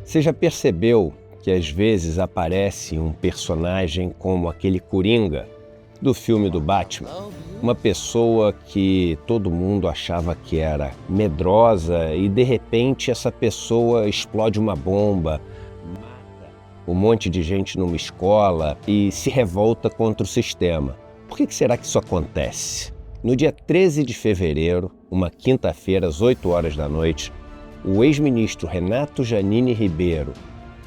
Você já percebeu que às vezes aparece um personagem como aquele Coringa do filme do Batman? Uma pessoa que todo mundo achava que era medrosa e de repente essa pessoa explode uma bomba, mata um monte de gente numa escola e se revolta contra o sistema. Por que será que isso acontece? No dia 13 de fevereiro, uma quinta-feira, às 8 horas da noite, o ex-ministro Renato Janine Ribeiro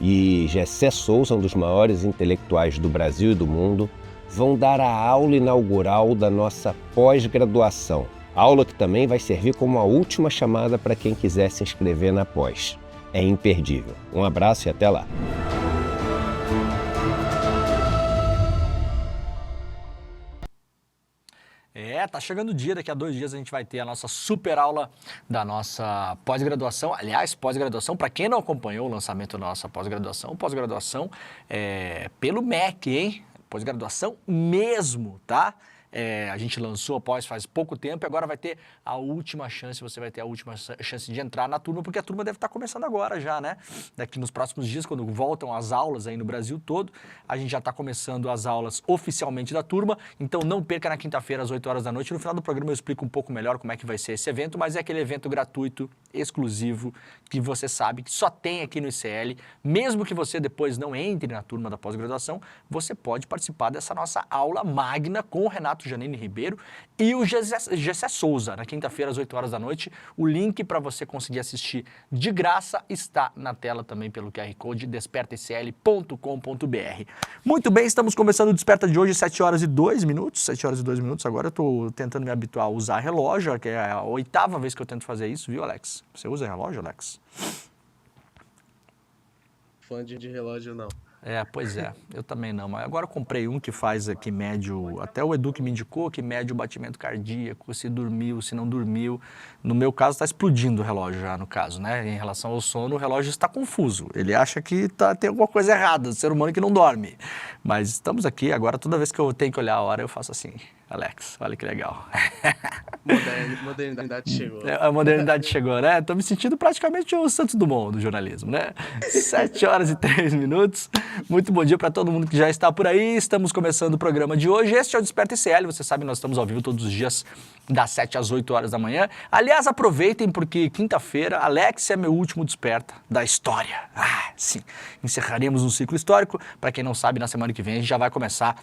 e Gessé Souza, um dos maiores intelectuais do Brasil e do mundo, vão dar a aula inaugural da nossa pós-graduação. Aula que também vai servir como a última chamada para quem quiser se inscrever na pós. É imperdível. Um abraço e até lá. Tá chegando o dia, daqui a 2 dias a gente vai ter a nossa super aula da nossa pós-graduação. Aliás, pós-graduação, para quem não acompanhou o lançamento da nossa pós-graduação pelo MEC, hein? Pós-graduação mesmo, tá? A gente lançou a pós faz pouco tempo e agora vai ter a última chance, você vai ter a última chance de entrar na turma, porque a turma deve estar começando agora já, né? Daqui nos próximos dias, quando voltam as aulas aí no Brasil todo, a gente já está começando as aulas oficialmente da turma, então não perca na quinta-feira às 8 horas da noite. No final do programa eu explico um pouco melhor como é que vai ser esse evento, mas é aquele evento gratuito, exclusivo, que você sabe que só tem aqui no ICL. Mesmo que você depois não entre na turma da pós-graduação, você pode participar dessa nossa aula magna com o Renato Janine Ribeiro e o Gessé Souza, na quinta-feira às 8 horas da noite. O link para você conseguir assistir de graça está na tela também pelo QR Code despertaicl.com.br. Muito bem, estamos começando o Desperta de hoje, 7 horas e 2 minutos. 7 horas e 2 minutos, agora eu estou tentando me habituar a usar relógio, que é a 8ª vez que eu tento fazer isso, viu, Alex? Você usa relógio, Alex? Fã de relógio, não. Pois é, eu também não, mas agora eu comprei um que faz, que mede, até o Edu que me indicou, que mede o batimento cardíaco, se dormiu, se não dormiu. No meu caso está explodindo o relógio já, no caso, né? Em relação ao sono, o relógio está confuso. Ele acha que tem alguma coisa errada, do ser humano que não dorme. Mas estamos aqui, agora toda vez que eu tenho que olhar a hora, eu faço assim. Alex, olha que legal. Modernidade chegou. A modernidade chegou, né? Estou me sentindo praticamente o Santos Dumont do jornalismo, né? 7 horas e 3 minutos. Muito bom dia para todo mundo que já está por aí. Estamos começando o programa de hoje. Este é o Desperta ICL. Você sabe, nós estamos ao vivo todos os dias, das 7 às 8 horas da manhã. Aliás, aproveitem, porque quinta-feira, Alex é meu último Desperta da história. Sim. Encerraremos um ciclo histórico. Para quem não sabe, na semana que vem a gente já vai começar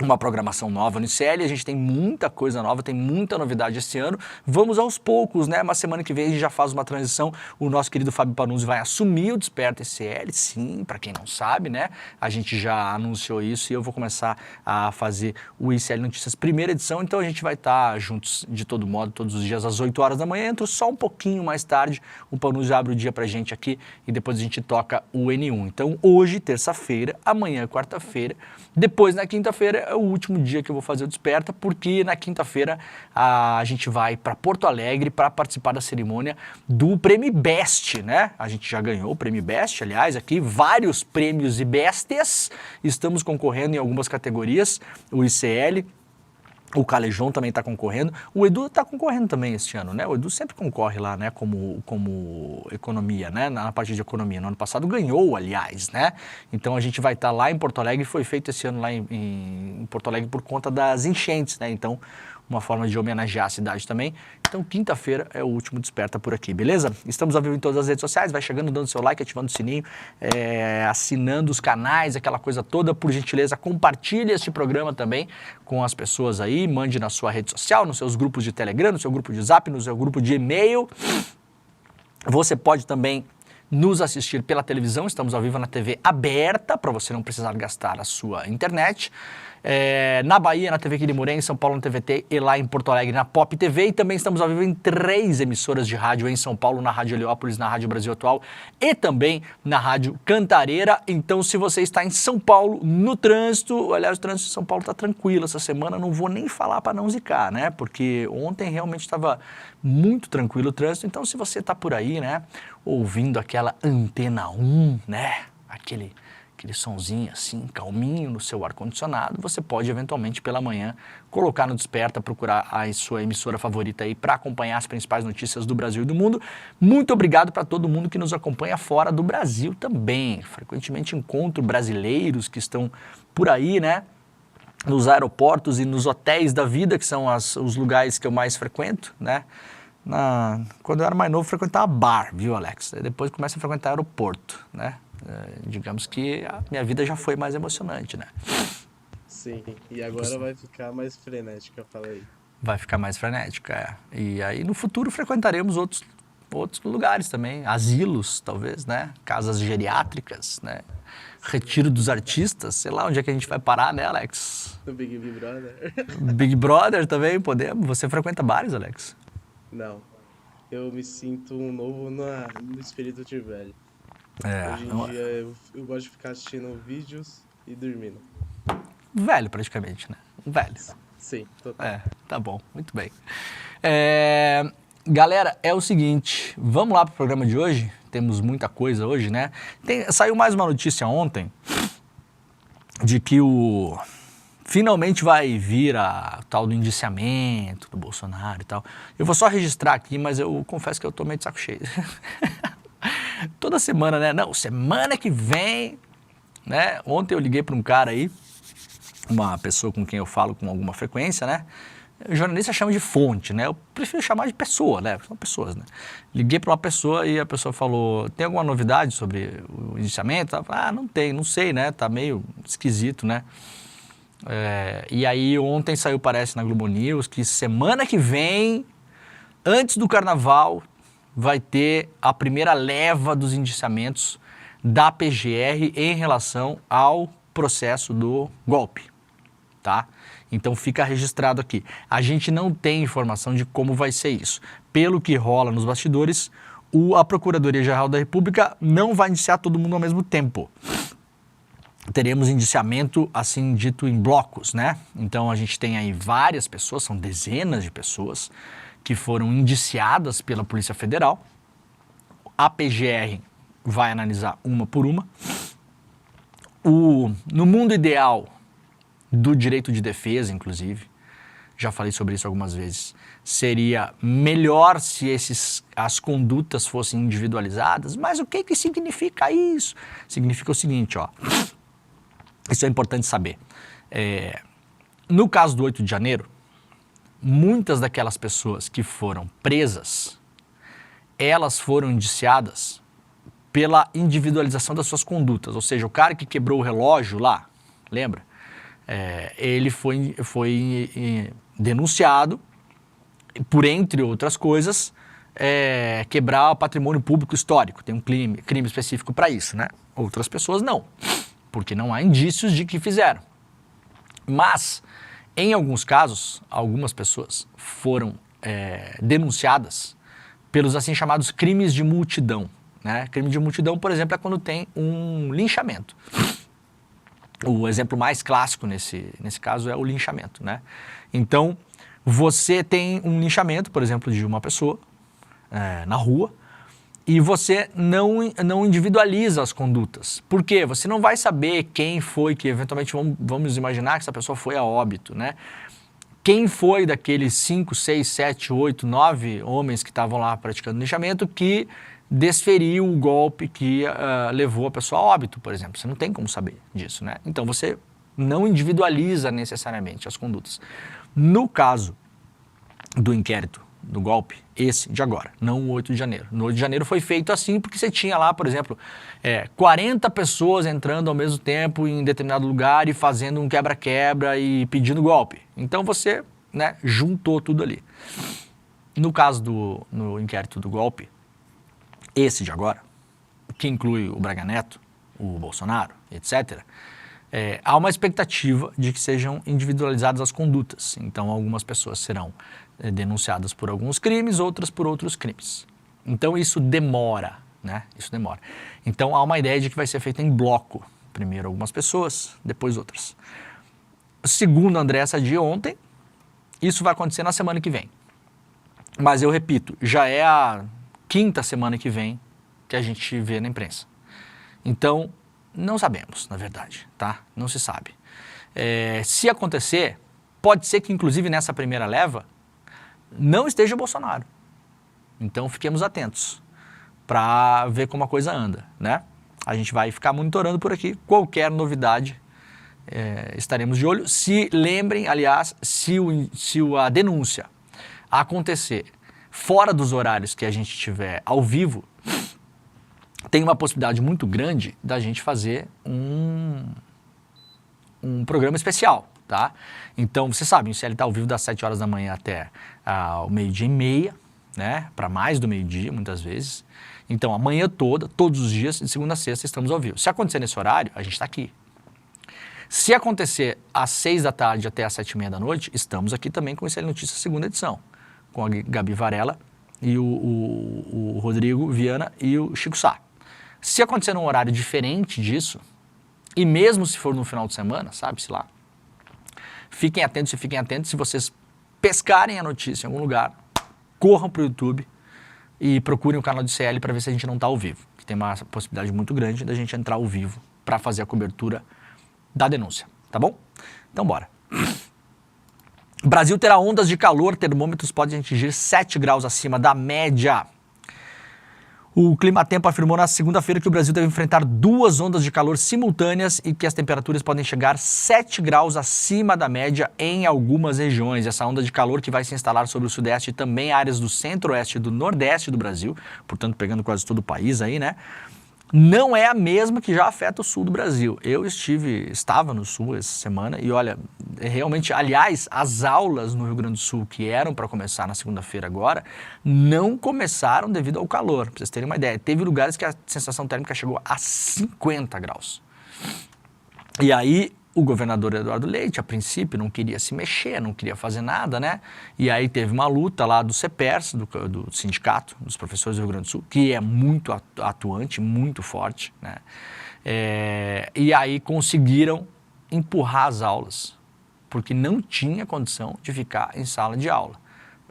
uma programação nova no ICL, a gente tem muita coisa nova, tem muita novidade esse ano. Vamos aos poucos, né? Mas semana que vem a gente já faz uma transição. O nosso querido Fábio Panunzi vai assumir o Desperta ICL, sim, para quem não sabe, né? A gente já anunciou isso e eu vou começar a fazer o ICL Notícias primeira edição, então a gente vai estar juntos de todo modo, todos os dias às 8 horas da manhã. Entro só um pouquinho mais tarde, o Panunzi abre o dia pra gente aqui e depois a gente toca o N1. Então hoje, terça-feira, amanhã, quarta-feira, depois na quinta-feira é o último dia que eu vou fazer o Desperta, porque na quinta-feira a gente vai para Porto Alegre para participar da cerimônia do Prêmio Best, né? A gente já ganhou o Prêmio Best, aliás, aqui vários prêmios e bestes. Estamos concorrendo em algumas categorias, o ICL, o Calejão também está concorrendo, o Edu está concorrendo também este ano, né? O Edu sempre concorre lá, né, como economia, né, na parte de economia. No ano passado ganhou, aliás, né? Então a gente vai estar lá em Porto Alegre, foi feito esse ano lá em Porto Alegre por conta das enchentes, né? Então, uma forma de homenagear a cidade também. Então, quinta-feira é o último Desperta por aqui, beleza? Estamos ao vivo em todas as redes sociais, vai chegando, dando seu like, ativando o sininho, assinando os canais, aquela coisa toda. Por gentileza, compartilhe este programa também com as pessoas aí, mande na sua rede social, nos seus grupos de Telegram, no seu grupo de Zap, no seu grupo de e-mail. Você pode também nos assistir pela televisão, estamos ao vivo na TV aberta, para você não precisar gastar a sua internet. Na Bahia, na TV Quirimuré, em São Paulo, na TVT, e lá em Porto Alegre, na Pop TV. E também estamos ao vivo em 3 emissoras de rádio em São Paulo, na Rádio Heliópolis, na Rádio Brasil Atual e também na Rádio Cantareira. Então, se você está em São Paulo, no trânsito, aliás, o trânsito de São Paulo está tranquilo essa semana, não vou nem falar para não zicar, né? Porque ontem realmente estava muito tranquilo o trânsito. Então, se você está por aí, né, ouvindo aquela Antena 1, né, aquele sonzinho assim, calminho no seu ar-condicionado, você pode eventualmente pela manhã colocar no Desperta, procurar a sua emissora favorita aí para acompanhar as principais notícias do Brasil e do mundo. Muito obrigado para todo mundo que nos acompanha fora do Brasil também. Frequentemente encontro brasileiros que estão por aí, né? Nos aeroportos e nos hotéis da vida, que são os lugares que eu mais frequento, né? Quando eu era mais novo, eu frequentava bar, viu, Alex? Depois começa a frequentar aeroporto, né? Digamos que a minha vida já foi mais emocionante, né? Sim, e agora vai ficar mais frenética, eu falei. Vai ficar mais frenética, é. E aí no futuro frequentaremos outros lugares também, asilos, talvez, né? Casas geriátricas, né? Retiro dos artistas, sei lá onde é que a gente vai parar, né, Alex? No Big Brother? Big Brother também, podemos. Você frequenta bares, Alex? Não, eu me sinto um novo no espírito de velho. Hoje em dia eu gosto de ficar assistindo vídeos e dormindo. Velho, praticamente, né? Velho. Sim, total. É, tá bom, muito bem. Galera, é o seguinte, vamos lá pro programa de hoje? Temos muita coisa hoje, né? Saiu mais uma notícia ontem de que finalmente vai vir o tal do indiciamento do Bolsonaro e tal. Eu vou só registrar aqui, mas eu confesso que eu tô meio de saco cheio. Toda semana, né? Não, semana que vem, né? Ontem eu liguei para um cara aí, uma pessoa com quem eu falo com alguma frequência, né? O jornalista chama de fonte, né? Eu prefiro chamar de pessoa, né? São pessoas, né? Liguei para uma pessoa e a pessoa falou, tem alguma novidade sobre o indiciamento? Eu falei, não tem, não sei, né? Tá meio esquisito, né? E aí ontem saiu, parece, na Globo News, que semana que vem, antes do Carnaval, vai ter a primeira leva dos indiciamentos da PGR em relação ao processo do golpe, tá? Então fica registrado aqui. A gente não tem informação de como vai ser isso. Pelo que rola nos bastidores, a Procuradoria-Geral da República não vai indiciar todo mundo ao mesmo tempo. Teremos indiciamento, assim dito, em blocos, né? Então a gente tem aí várias pessoas, são dezenas de pessoas que foram indiciadas pela Polícia Federal. A PGR vai analisar uma por uma. No mundo ideal do direito de defesa, inclusive, já falei sobre isso algumas vezes, seria melhor se as condutas fossem individualizadas, mas o que significa isso? Significa o seguinte, ó, isso é importante saber. No caso do 8 de janeiro, muitas daquelas pessoas que foram presas, elas foram indiciadas pela individualização das suas condutas, ou seja, o cara que quebrou o relógio lá, lembra? Ele foi denunciado por, entre outras coisas, quebrar o patrimônio público histórico. Tem um crime específico para isso, né? Outras pessoas não, porque não há indícios de que fizeram. Mas, em alguns casos, algumas pessoas foram denunciadas pelos assim chamados crimes de multidão, né? Crime de multidão, por exemplo, é quando tem um linchamento. O exemplo mais clássico nesse caso é o linchamento, né? Então, você tem um linchamento, por exemplo, de uma pessoa na rua, e você não individualiza as condutas. Por quê? Você não vai saber quem foi que, eventualmente, vamos imaginar que essa pessoa foi a óbito, né? Quem foi daqueles 5, 6, 7, 8, 9 homens que estavam lá praticando linchamento que desferiu o golpe que levou a pessoa a óbito, por exemplo. Você não tem como saber disso, né? Então você não individualiza necessariamente as condutas. No caso do inquérito do golpe, esse de agora, não o 8 de janeiro. No 8 de janeiro foi feito assim porque você tinha lá, por exemplo, 40 pessoas entrando ao mesmo tempo em determinado lugar e fazendo um quebra-quebra e pedindo golpe. Então você, né, juntou tudo ali. No caso no inquérito do golpe, esse de agora, que inclui o Braga Neto, o Bolsonaro, etc., há uma expectativa de que sejam individualizadas as condutas. Então, algumas pessoas serão denunciadas por alguns crimes, outras por outros crimes. Então, isso demora, né? Isso demora. Então, há uma ideia de que vai ser feito em bloco. Primeiro algumas pessoas, depois outras. Segundo a Andréa Sadi ontem, isso vai acontecer na semana que vem. Mas eu repito, já é a quinta semana que vem que a gente vê na imprensa. Então, Não sabemos, na verdade, tá? Não se sabe. Se acontecer, pode ser que inclusive nessa primeira leva não esteja Bolsonaro. Então fiquemos atentos para ver como a coisa anda, né? A gente vai ficar monitorando por aqui. Qualquer novidade, estaremos de olho. Se lembrem, aliás, se a denúncia acontecer fora dos horários que a gente tiver ao vivo, tem uma possibilidade muito grande da gente fazer um programa especial, tá? Então, vocês sabem, o CL está ao vivo das 7 horas da manhã até o 12h30, né? Para mais do meio-dia, muitas vezes. Então, a manhã toda, todos os dias, de segunda a sexta, estamos ao vivo. Se acontecer nesse horário, a gente está aqui. Se acontecer às 6 da tarde até às 7h30 da noite, estamos aqui também com o CL Notícias segunda edição, com a Gabi Varela e o Rodrigo Viana e o Chico Sá. Se acontecer num horário diferente disso, e mesmo se for no final de semana, sabe-se lá, fiquem atentos, se vocês pescarem a notícia em algum lugar, corram para o YouTube e procurem o canal do CL para ver se a gente não está ao vivo, que tem uma possibilidade muito grande da gente entrar ao vivo para fazer a cobertura da denúncia, tá bom? Então bora. Brasil terá ondas de calor, termômetros podem atingir 7 graus acima da média. O Climatempo afirmou na segunda-feira que o Brasil deve enfrentar 2 ondas de calor simultâneas e que as temperaturas podem chegar 7 graus acima da média em algumas regiões. Essa onda de calor que vai se instalar sobre o sudeste e também áreas do centro-oeste e do nordeste do Brasil, portanto pegando quase todo o país aí, né? Não é a mesma que já afeta o sul do Brasil. Eu estava no sul essa semana e olha, realmente, aliás, as aulas no Rio Grande do Sul que eram para começar na segunda-feira agora, não começaram devido ao calor, para vocês terem uma ideia. Teve lugares que a sensação térmica chegou a 50 graus. E aí o governador Eduardo Leite, a princípio, não queria se mexer, não queria fazer nada, né? E aí teve uma luta lá do CEPERS, do Sindicato dos Professores do Rio Grande do Sul, que é muito atuante, muito forte, né? E aí conseguiram empurrar as aulas, porque não tinha condição de ficar em sala de aula.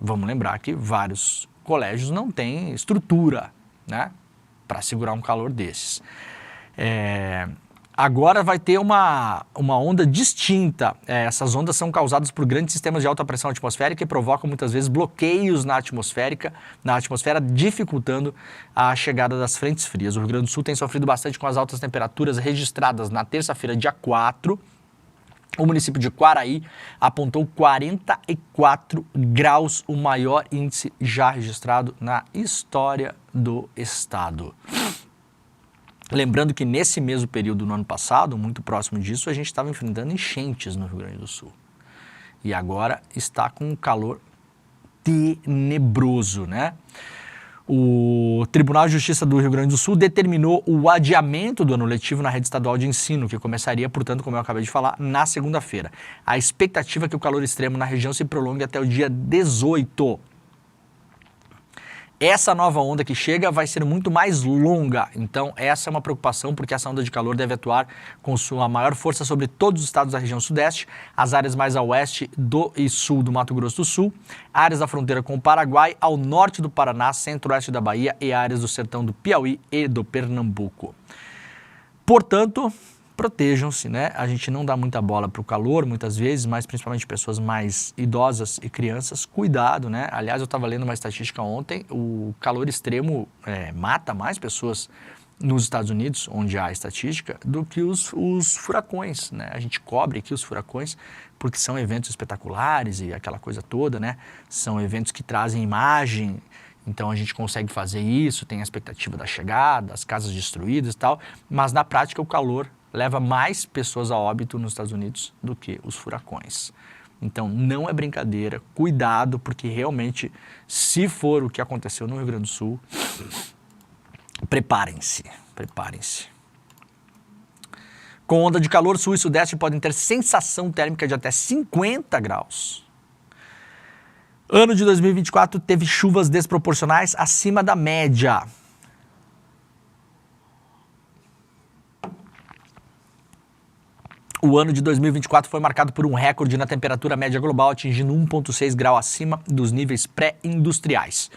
Vamos lembrar que vários colégios não têm estrutura, né, para segurar um calor desses. Agora vai ter uma onda distinta. Essas ondas são causadas por grandes sistemas de alta pressão atmosférica e provocam muitas vezes bloqueios na atmosfera, dificultando a chegada das frentes frias. O Rio Grande do Sul tem sofrido bastante com as altas temperaturas registradas na terça-feira, dia 4. O município de Quaraí apontou 44 graus, o maior índice já registrado na história do estado. Lembrando que nesse mesmo período no ano passado, muito próximo disso, a gente estava enfrentando enchentes no Rio Grande do Sul. E agora está com um calor tenebroso, né? O Tribunal de Justiça do Rio Grande do Sul determinou o adiamento do ano letivo na rede estadual de ensino, que começaria, portanto, como eu acabei de falar, na segunda-feira. A expectativa é que o calor extremo na região se prolongue até o dia 18. Essa nova onda que chega vai ser muito mais longa, então essa é uma preocupação porque essa onda de calor deve atuar com sua maior força sobre todos os estados da região sudeste, as áreas mais a oeste e sul do Mato Grosso do Sul, áreas da fronteira com o Paraguai, ao norte do Paraná, centro-oeste da Bahia e áreas do sertão do Piauí e do Pernambuco. Portanto, protejam-se, né? A gente não dá muita bola para o calor, muitas vezes, mas principalmente pessoas mais idosas e crianças, cuidado, né? Aliás, eu estava lendo uma estatística ontem, o calor extremo mata mais pessoas nos Estados Unidos, onde há estatística, do que os furacões, né? A gente cobre aqui os furacões porque são eventos espetaculares e aquela coisa toda, né? São eventos que trazem imagem, então a gente consegue fazer isso, tem a expectativa da chegada, as casas destruídas e tal, mas na prática o calor leva mais pessoas a óbito nos Estados Unidos do que os furacões. Então não é brincadeira, cuidado, porque realmente, se for o que aconteceu no Rio Grande do Sul, preparem-se. Com onda de calor, sul e sudeste podem ter sensação térmica de até 50 graus. Ano de 2024 teve chuvas desproporcionais acima da média. O ano de 2024 foi marcado por um recorde na temperatura média global, atingindo 1,6 graus acima dos níveis pré-industriais.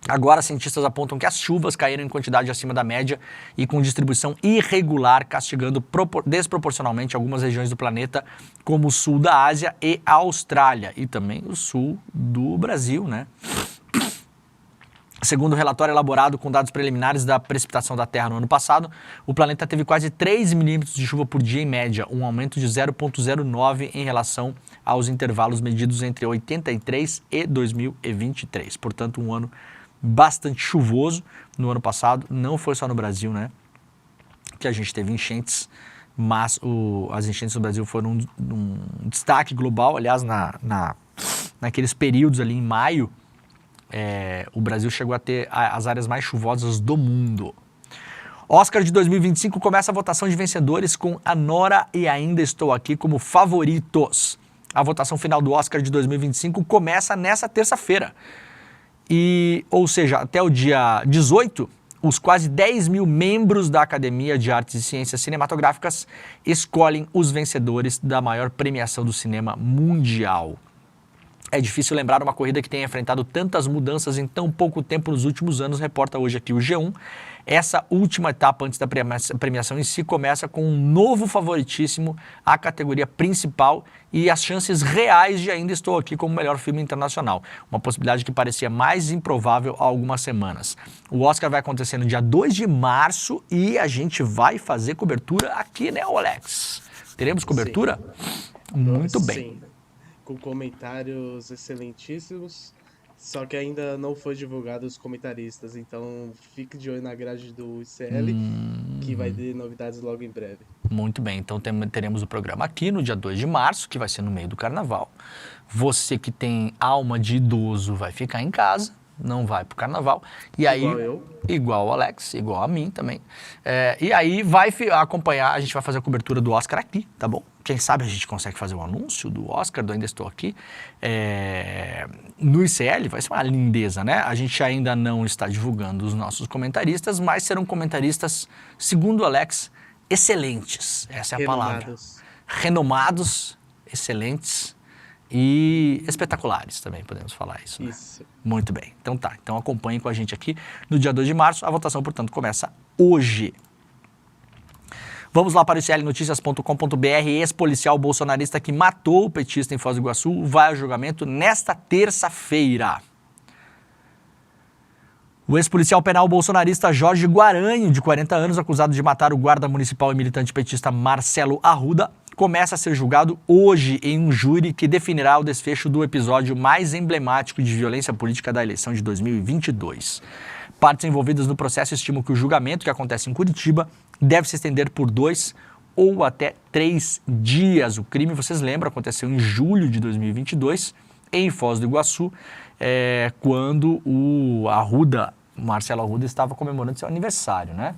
Agora, cientistas apontam que as chuvas caíram em quantidade acima da média e com distribuição irregular, castigando desproporcionalmente algumas regiões do planeta, como o sul da Ásia e a Austrália, e também o sul do Brasil, né? Segundo o relatório elaborado com dados preliminares da precipitação da Terra no ano passado, o planeta teve quase 3 milímetros de chuva por dia em média, um aumento de 0,09 em relação aos intervalos medidos entre 83 e 2023. Portanto, um ano bastante chuvoso no ano passado. Não foi só no Brasil, né, que a gente teve enchentes, mas as enchentes no Brasil foram um destaque global. Aliás, naqueles períodos ali em maio, o Brasil chegou a ter as áreas mais chuvosas do mundo. Oscar de 2025 começa a votação de vencedores com Anora e Ainda Estou Aqui como favoritos. A votação final do Oscar de 2025 começa nessa terça-feira. Ou seja, até o dia 18, os quase 10 mil membros da Academia de Artes e Ciências Cinematográficas escolhem os vencedores da maior premiação do cinema mundial. É difícil lembrar uma corrida que tenha enfrentado tantas mudanças em tão pouco tempo nos últimos anos, reporta hoje aqui o G1. Essa última etapa antes da premiação em si começa com um novo favoritíssimo, a categoria principal e as chances reais de Ainda Estou Aqui como melhor filme internacional. Uma possibilidade que parecia mais improvável há algumas semanas. O Oscar vai acontecer no dia 2 de março e a gente vai fazer cobertura aqui, né, Alex? Teremos cobertura? Sim. Muito bem. Sim. Com comentários excelentíssimos, só que ainda não foi divulgado os comentaristas, então fique de olho na grade do ICL, que vai ter novidades logo em breve. Muito bem, então teremos o programa aqui no dia 2 de março, que vai ser no meio do carnaval. Você que tem alma de idoso vai ficar em casa, não vai pro carnaval. E aí, igual eu. Igual o Alex, igual a mim também. E aí vai acompanhar, a gente vai fazer a cobertura do Oscar aqui, tá bom? Quem sabe a gente consegue fazer um anúncio do Oscar, do Ainda Estou Aqui, no ICL, vai ser uma lindeza, né? A gente ainda não está divulgando os nossos comentaristas, mas serão comentaristas, segundo o Alex, excelentes. Essa é a palavra. Renomados, excelentes e espetaculares também, podemos falar isso, né? Isso. Muito bem. Então tá, então acompanhem com a gente aqui no dia 2 de março. A votação, portanto, começa hoje. Vamos lá para o iclnoticias.com.br. Ex-policial bolsonarista que matou o petista em Foz do Iguaçu vai ao julgamento nesta terça-feira. O ex-policial penal bolsonarista Jorge Guaranho, de 40 anos, acusado de matar o guarda municipal e militante petista Marcelo Arruda, começa a ser julgado hoje em um júri que definirá o desfecho do episódio mais emblemático de violência política da eleição de 2022. Partes envolvidas no processo estimam que o julgamento, que acontece em Curitiba, deve se estender por 2 ou até 3 dias. O crime, vocês lembram, aconteceu em julho de 2022, em Foz do Iguaçu, quando o Marcelo Arruda, estava comemorando seu aniversário, né?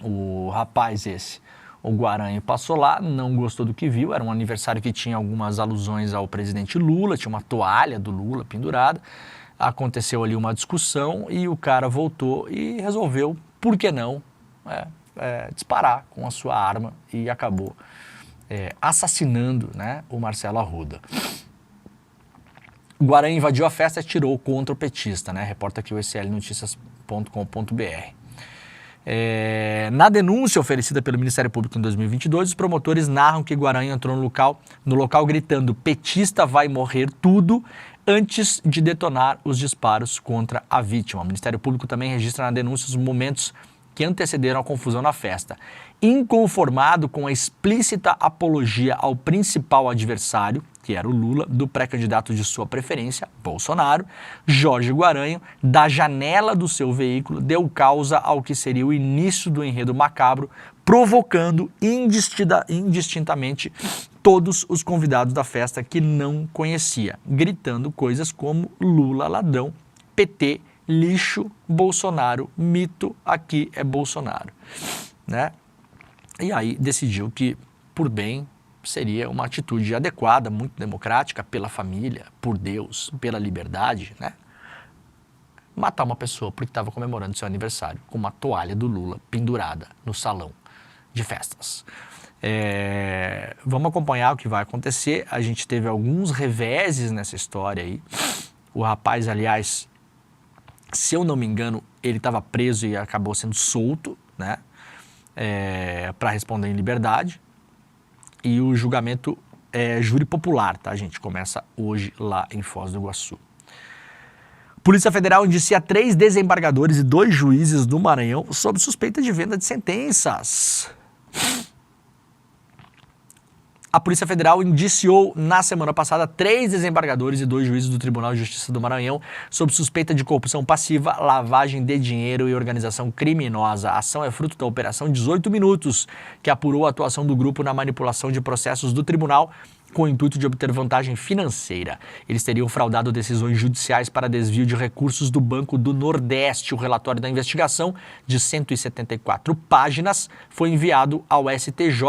O rapaz o Guaranho, passou lá, não gostou do que viu, era um aniversário que tinha algumas alusões ao presidente Lula, tinha uma toalha do Lula pendurada, aconteceu ali uma discussão e o cara voltou e resolveu, por que não, disparar com a sua arma e acabou assassinando, né, o Marcelo Arruda. Guaranho invadiu a festa e atirou contra o petista, né? Reporta aqui o iclnoticias.com.br. Na denúncia oferecida pelo Ministério Público em 2022, os promotores narram que Guaranho entrou no local gritando "petista vai morrer tudo", antes de detonar os disparos contra a vítima. O Ministério Público também registra na denúncia os momentos que antecederam a confusão na festa. Inconformado com a explícita apologia ao principal adversário, que era o Lula, do pré-candidato de sua preferência, Bolsonaro, Jorge Guaranho, da janela do seu veículo, deu causa ao que seria o início do enredo macabro, provocando indistintamente todos os convidados da festa que não conhecia, gritando coisas como "Lula ladrão", "PT lixo", "Bolsonaro mito", "aqui é Bolsonaro", né? E aí decidiu que, por bem, seria uma atitude adequada, muito democrática, pela família, por Deus, pela liberdade, né? Matar uma pessoa porque estava comemorando seu aniversário com uma toalha do Lula pendurada no salão de festas. Vamos acompanhar o que vai acontecer. A gente teve alguns reveses nessa história aí. O rapaz, aliás, Se eu não me engano, ele estava preso e acabou sendo solto, né? Para responder em liberdade. E o julgamento é júri popular, tá, gente? Começa hoje lá em Foz do Iguaçu. Polícia Federal indicia 3 desembargadores e 2 juízes do Maranhão sob suspeita de venda de sentenças. A Polícia Federal indiciou na semana passada 3 desembargadores e 2 juízes do Tribunal de Justiça do Maranhão sob suspeita de corrupção passiva, lavagem de dinheiro e organização criminosa. A ação é fruto da Operação 18 Minutos, que apurou a atuação do grupo na manipulação de processos do tribunal com o intuito de obter vantagem financeira. Eles teriam fraudado decisões judiciais para desvio de recursos do Banco do Nordeste. O relatório da investigação, de 174 páginas, foi enviado ao STJ,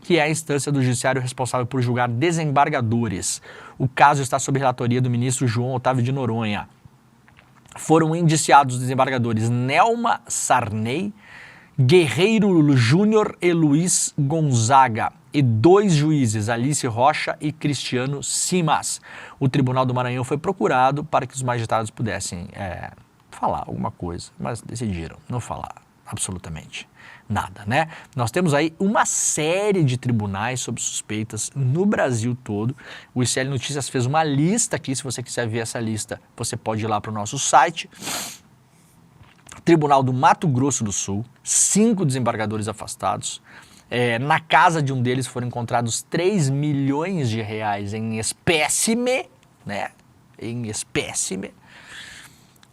que é a instância do judiciário responsável por julgar desembargadores. O caso está sob relatoria do ministro João Otávio de Noronha. Foram indiciados os desembargadores Nelma Sarney, Guerreiro Júnior e Luiz Gonzaga, e 2 juízes, Alice Rocha e Cristiano Simas. O Tribunal do Maranhão foi procurado para que os magistrados pudessem falar alguma coisa, mas decidiram não falar absolutamente nada, né? Nós temos aí uma série de tribunais sob suspeitas no Brasil todo. O ICL Notícias fez uma lista aqui, se você quiser ver essa lista, você pode ir lá para o nosso site. Tribunal do Mato Grosso do Sul, 5 desembargadores afastados. Na casa de um deles foram encontrados 3 milhões de reais em espécime, né? Em espécime.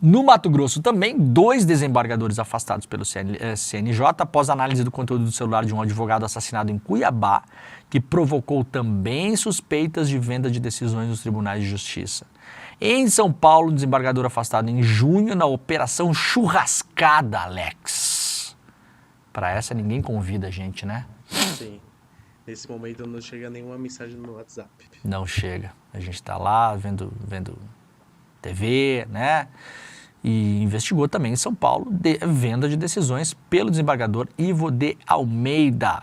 No Mato Grosso também, 2 desembargadores afastados pelo CNJ após análise do conteúdo do celular de um advogado assassinado em Cuiabá, que provocou também suspeitas de venda de decisões nos tribunais de justiça. Em São Paulo, um desembargador afastado em junho na Operação Churrascada, Alex. Para essa ninguém convida a gente, né? Sim. Nesse momento não chega nenhuma mensagem no WhatsApp. Não chega. A gente está lá vendo TV, né? E investigou também em São Paulo venda de decisões pelo desembargador Ivo de Almeida.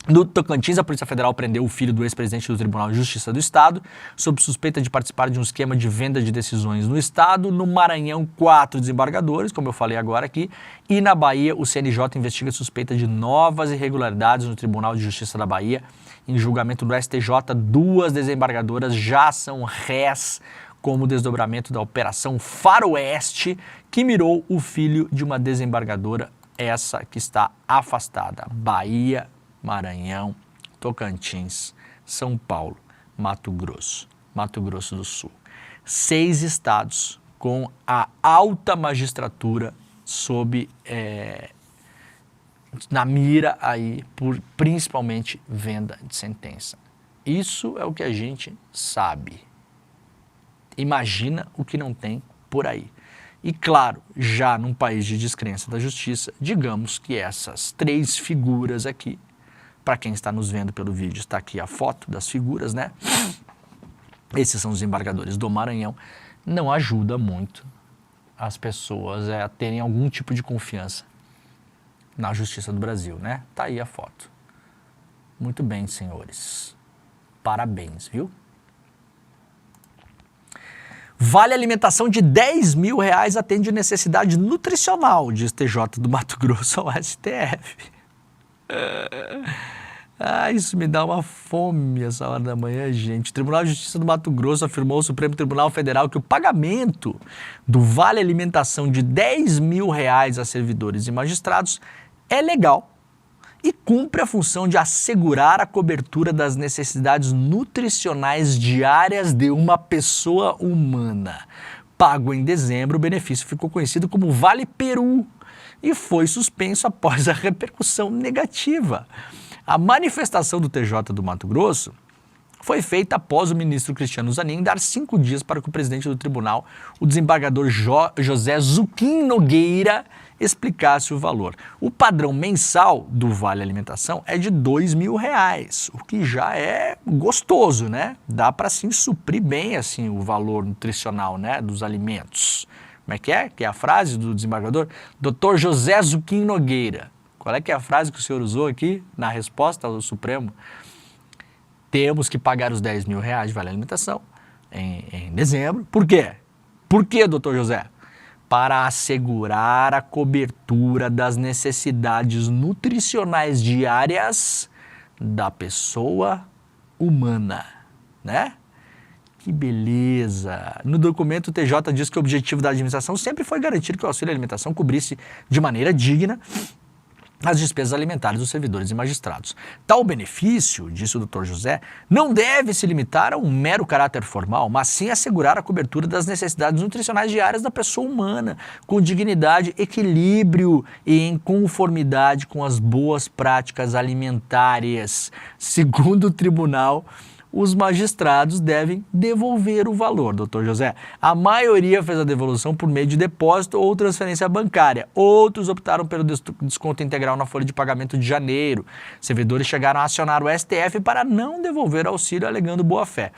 No Tocantins, a Polícia Federal prendeu o filho do ex-presidente do Tribunal de Justiça do Estado, sob suspeita de participar de um esquema de venda de decisões no Estado. No Maranhão, 4 desembargadores, como eu falei agora aqui, e na Bahia, o CNJ investiga suspeita de novas irregularidades no Tribunal de Justiça da Bahia. Em julgamento do STJ, 2 desembargadoras já são rés como desdobramento da Operação Faroeste, que mirou o filho de uma desembargadora, essa que está afastada. Bahia, Maranhão, Tocantins, São Paulo, Mato Grosso do Sul. 6 estados com a alta magistratura sob na mira aí por principalmente venda de sentença. Isso é o que a gente sabe. Imagina o que não tem por aí. E claro, já num país de descrença da justiça, digamos que essas 3 figuras aqui, para quem está nos vendo pelo vídeo, está aqui a foto das figuras, né? Esses são os desembargadores do Maranhão. Não ajuda muito as pessoas a terem algum tipo de confiança na Justiça do Brasil, né? Tá aí a foto. Muito bem, senhores. Parabéns, viu? Vale alimentação de R$10 mil atende necessidade nutricional, diz TJ do Mato Grosso ao STF. Isso me dá uma fome essa hora da manhã, gente. O Tribunal de Justiça do Mato Grosso afirmou ao Supremo Tribunal Federal que o pagamento do Vale Alimentação de R$10 mil a servidores e magistrados é legal e cumpre a função de assegurar a cobertura das necessidades nutricionais diárias de uma pessoa humana. Pago em dezembro, o benefício ficou conhecido como Vale Peru e foi suspenso após a repercussão negativa. A manifestação do TJ do Mato Grosso foi feita após o ministro Cristiano Zanin dar 5 dias para que o presidente do tribunal, o desembargador José Zuquim Nogueira, explicasse o valor. O padrão mensal do Vale Alimentação é de R$2 mil, o que já é gostoso, né? Dá para assim suprir bem assim o valor nutricional, né, dos alimentos. Como é que é? Que é a frase do desembargador? Dr. José Zuquim Nogueira. Qual é que é a frase que o senhor usou aqui na resposta ao Supremo? Temos que pagar os R$10 mil de Vale Alimentação em dezembro. Por quê? Por quê, doutor José? para assegurar a cobertura das necessidades nutricionais diárias da pessoa humana, né? Que beleza! No documento, o TJ diz que o objetivo da administração sempre foi garantir que o auxílio alimentação cobrisse de maneira digna as despesas alimentares dos servidores e magistrados. Tal benefício, disse o Dr. José, não deve se limitar a um mero caráter formal, mas sim assegurar a cobertura das necessidades nutricionais diárias da pessoa humana, com dignidade, equilíbrio e em conformidade com as boas práticas alimentares. Segundo o tribunal, os magistrados devem devolver o valor, doutor José. A maioria fez a devolução por meio de depósito ou transferência bancária. Outros optaram pelo desconto integral na folha de pagamento de janeiro. Servidores chegaram a acionar o STF para não devolver auxílio alegando boa-fé.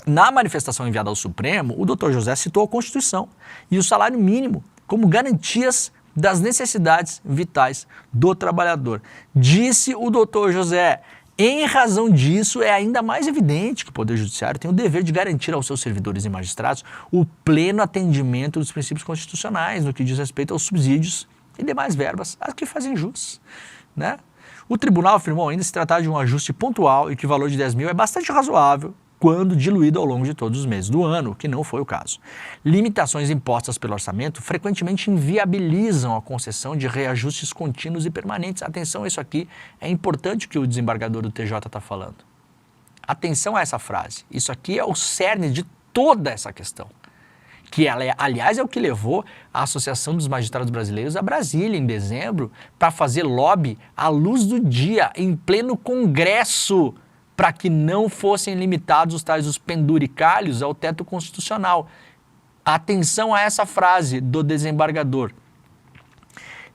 Na manifestação enviada ao Supremo, o doutor José citou a Constituição e o salário mínimo como garantias das necessidades vitais do trabalhador. Disse o doutor José: em razão disso, é ainda mais evidente que o Poder Judiciário tem o dever de garantir aos seus servidores e magistrados o pleno atendimento dos princípios constitucionais no que diz respeito aos subsídios e demais verbas a que fazem jus, né? O tribunal afirmou ainda se tratar de um ajuste pontual e que o valor de 10 mil é bastante razoável quando diluído ao longo de todos os meses do ano, o que não foi o caso. Limitações impostas pelo orçamento frequentemente inviabilizam a concessão de reajustes contínuos e permanentes. Atenção, isso aqui é importante o que o desembargador do TJ está falando. Atenção a essa frase. Isso aqui é o cerne de toda essa questão. Que, aliás, é o que levou a Associação dos Magistrados Brasileiros a Brasília, em dezembro, para fazer lobby à luz do dia, em pleno Congresso, para que não fossem limitados os penduricalhos ao teto constitucional. Atenção a essa frase do desembargador.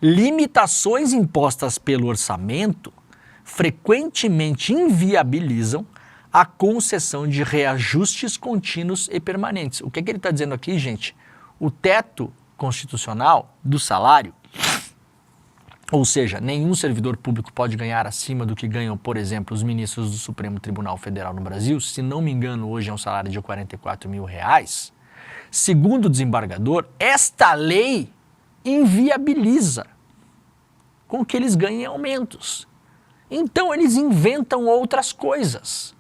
Limitações impostas pelo orçamento frequentemente inviabilizam a concessão de reajustes contínuos e permanentes. O que ele está dizendo aqui, gente? O teto constitucional do salário, ou seja, nenhum servidor público pode ganhar acima do que ganham, por exemplo, os ministros do Supremo Tribunal Federal no Brasil. Se não me engano, hoje é um salário de R$44 mil. Segundo o desembargador, esta lei inviabiliza com que eles ganhem aumentos. Então, eles inventam outras coisas.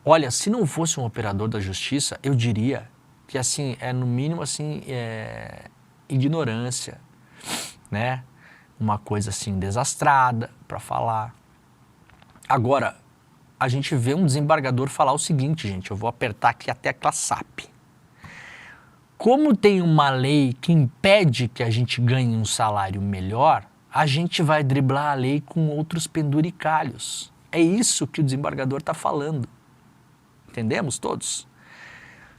Olha, se não fosse um operador da justiça, eu diria que, assim, no mínimo, assim, ignorância, né? Uma coisa assim desastrada para falar. Agora, a gente vê um desembargador falar o seguinte, gente, eu vou apertar aqui a tecla SAP. Como tem uma lei que impede que a gente ganhe um salário melhor, a gente vai driblar a lei com outros penduricalhos. É isso que o desembargador está falando. Entendemos todos?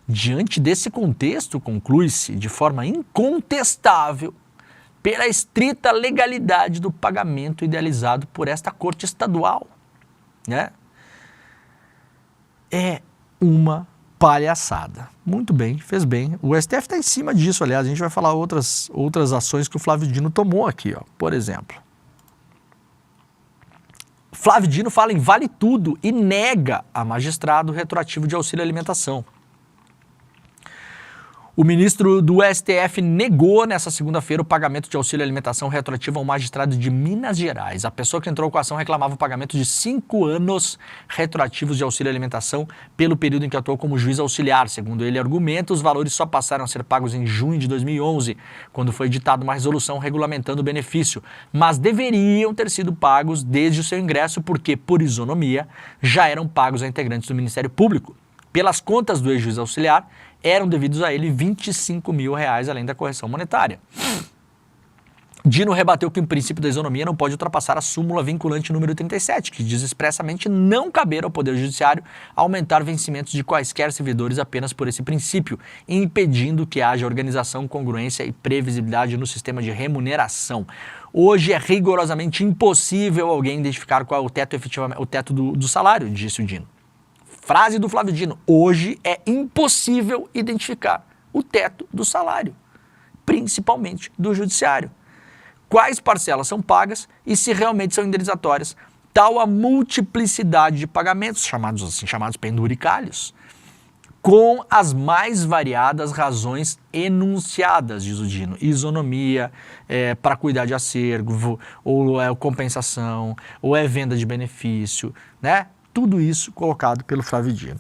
Diante desse contexto, conclui-se de forma incontestável pela estrita legalidade do pagamento idealizado por esta Corte Estadual, né? É uma palhaçada. Muito bem, fez bem. O STF está em cima disso, aliás, a gente vai falar outras ações que o Flávio Dino tomou aqui, ó. Por exemplo. Flávio Dino fala em vale tudo e nega a magistrado retroativo de auxílio alimentação. O ministro do STF negou nessa segunda-feira o pagamento de auxílio alimentação retroativo ao magistrado de Minas Gerais. A pessoa que entrou com a ação reclamava o pagamento de 5 anos retroativos de auxílio alimentação pelo período em que atuou como juiz auxiliar. Segundo ele argumenta, os valores só passaram a ser pagos em junho de 2011, quando foi editada uma resolução regulamentando o benefício, mas deveriam ter sido pagos desde o seu ingresso porque, por isonomia, já eram pagos a integrantes do Ministério Público. Pelas contas do ex-juiz auxiliar, eram devidos a ele R$25 mil, além da correção monetária. Dino rebateu que o princípio da isonomia não pode ultrapassar a súmula vinculante número 37, que diz expressamente não caber ao Poder Judiciário aumentar vencimentos de quaisquer servidores apenas por esse princípio, impedindo que haja organização, congruência e previsibilidade no sistema de remuneração. Hoje é rigorosamente impossível alguém identificar qual é o teto efetivamente, o teto do salário, disse o Dino. Frase do Flávio Dino: hoje é impossível identificar o teto do salário, principalmente do judiciário. Quais parcelas são pagas e se realmente são indenizatórias, tal a multiplicidade de pagamentos, chamados penduricalhos, com as mais variadas razões enunciadas, diz o Dino. Isonomia, para cuidar de acervo, ou é compensação, ou é venda de benefício, né? Tudo isso colocado pelo Flávio Dino.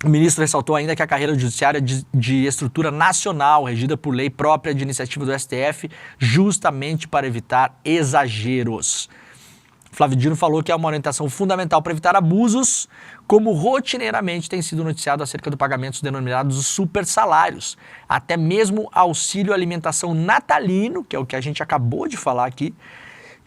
O ministro ressaltou ainda que a carreira judiciária de estrutura nacional, regida por lei própria de iniciativa do STF, justamente para evitar exageros. Flávio Dino falou que é uma orientação fundamental para evitar abusos, como rotineiramente tem sido noticiado acerca do pagamento dos denominados super salários. Até mesmo auxílio alimentação natalino, que é o que a gente acabou de falar aqui,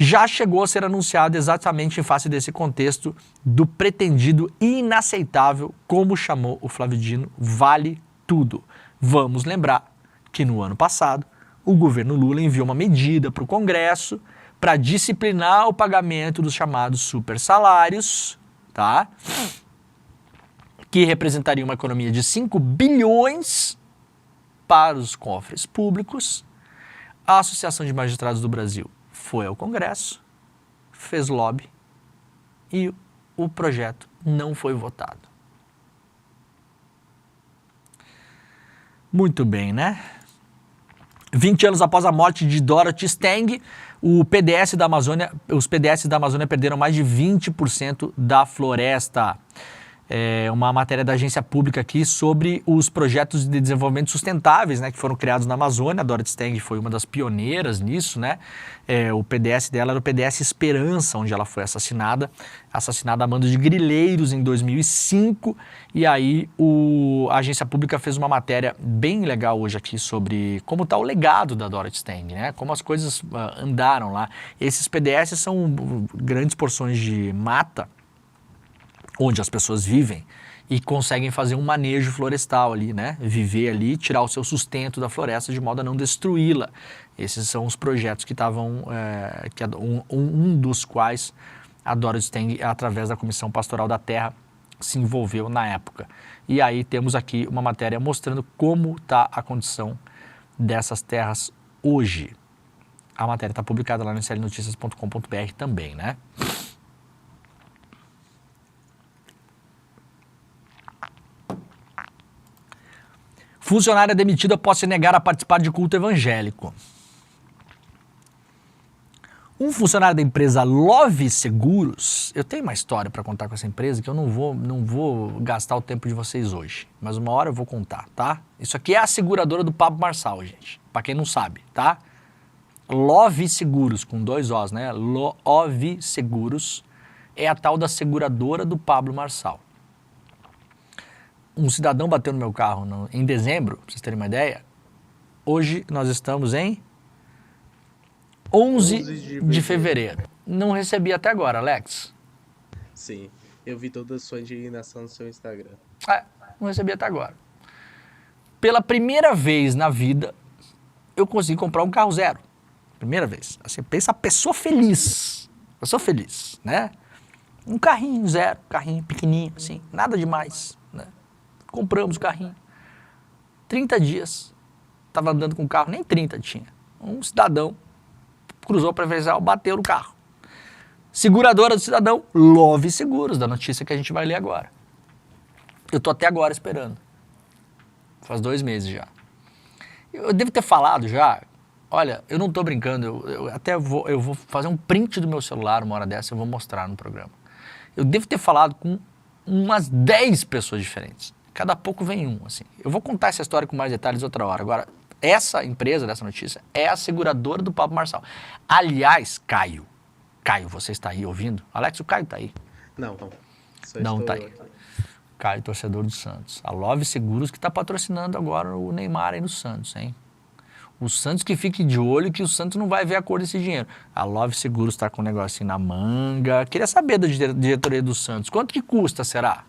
já chegou a ser anunciado exatamente em face desse contexto do pretendido inaceitável, como chamou o Flávio Dino, vale tudo. Vamos lembrar que no ano passado o governo Lula enviou uma medida para o Congresso para disciplinar o pagamento dos chamados super salários, tá? Que representaria uma economia de 5 bilhões para os cofres públicos. A Associação de Magistrados do Brasil foi ao Congresso, fez lobby e o projeto não foi votado. Muito bem, né? 20 anos após a morte de Dorothy Stang, os PDS da Amazônia perderam mais de 20% da floresta. Uma matéria da agência pública aqui sobre os projetos de desenvolvimento sustentáveis, né, que foram criados na Amazônia. A Dorothy Stang foi uma das pioneiras nisso, né? O PDS dela era o PDS Esperança, onde ela foi assassinada a mando de grileiros em 2005. E aí a agência pública fez uma matéria bem legal hoje aqui sobre como está o legado da Dorothy Stang, né? Como as coisas andaram lá. Esses PDS são grandes porções de mata, onde as pessoas vivem e conseguem fazer um manejo florestal ali, né? Viver ali, tirar o seu sustento da floresta de modo a não destruí-la. Esses são os projetos que estavam, um dos quais a Dorothy Stang, através da Comissão Pastoral da Terra, se envolveu na época. E aí temos aqui uma matéria mostrando como está a condição dessas terras hoje. A matéria está publicada lá no slnoticias.com.br também, né? Funcionária demitida após se negar a participar de culto evangélico. Um funcionário da empresa Love Seguros, eu tenho uma história para contar com essa empresa que eu não vou gastar o tempo de vocês hoje, mas uma hora eu vou contar, tá? Isso aqui é a seguradora do Pablo Marçal, gente, para quem não sabe, tá? Love Seguros, com 2 Os, né? Love Seguros é a tal da seguradora do Pablo Marçal. Um cidadão bateu no meu carro em dezembro, pra vocês terem uma ideia. Hoje nós estamos em 11 de fevereiro. Não recebi até agora, Alex. Sim, eu vi toda a sua indignação no seu Instagram. Não recebi até agora. Pela primeira vez na vida, eu consegui comprar um carro zero. Primeira vez. Assim, pensa a pessoa feliz. Pessoa feliz, né? Um carrinho zero, carrinho pequenininho, assim, nada demais, né? Compramos o carrinho. 30 dias. Estava andando com o carro, nem 30 tinha. Um cidadão cruzou para preferencial, bateu no carro. Seguradora do cidadão, Love Seguros, da notícia que a gente vai ler agora. Eu tô até agora esperando. Faz 2 meses já. Eu devo ter falado já. Olha, eu não tô brincando. Eu vou fazer um print do meu celular uma hora dessa, eu vou mostrar no programa. Eu devo ter falado com umas 10 pessoas diferentes. Cada pouco vem um, assim. Eu vou contar essa história com mais detalhes outra hora. Agora, essa empresa dessa notícia é a seguradora do Pablo Marçal. Aliás, Caio, você está aí ouvindo? Alex, o Caio está aí. Não Está aí. Caio, torcedor do Santos. A Love Seguros que está patrocinando agora o Neymar aí no Santos, hein? O Santos que fique de olho que o Santos não vai ver a cor desse dinheiro. A Love Seguros está com um negocinho na manga. Queria saber da diretoria do Santos. Quanto que custa, será?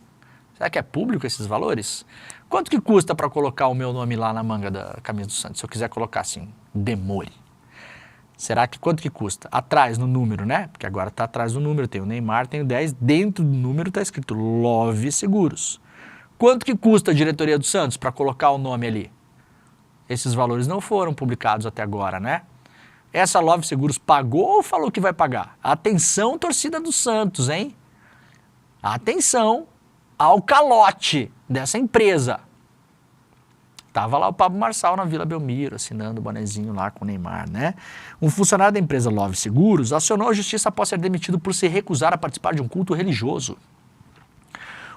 Será que é público esses valores? Quanto que custa para colocar o meu nome lá na manga da camisa do Santos? Se eu quiser colocar assim, Demore. Será que quanto que custa? Atrás no número, né? Porque agora está atrás do número. Tem o Neymar, tem o 10. Dentro do número está escrito Love Seguros. Quanto que custa a diretoria do Santos para colocar o nome ali? Esses valores não foram publicados até agora, né? Essa Love Seguros pagou ou falou que vai pagar? Atenção, torcida do Santos, hein? Atenção. ao calote dessa empresa. Tava lá o Pablo Marçal na Vila Belmiro, assinando o bonezinho lá com o Neymar, né? Um funcionário da empresa Love Seguros acionou a justiça após ser demitido por se recusar a participar de um culto religioso.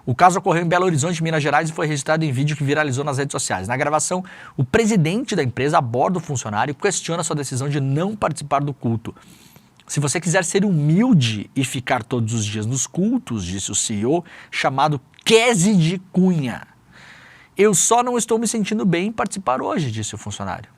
O caso ocorreu em Belo Horizonte, Minas Gerais, e foi registrado em vídeo que viralizou nas redes sociais. Na gravação, o presidente da empresa aborda o funcionário e questiona sua decisão de não participar do culto. Se você quiser ser humilde e ficar todos os dias nos cultos, disse o CEO, chamado Kese de Cunha. Eu só não estou me sentindo bem em participar hoje, disse o funcionário.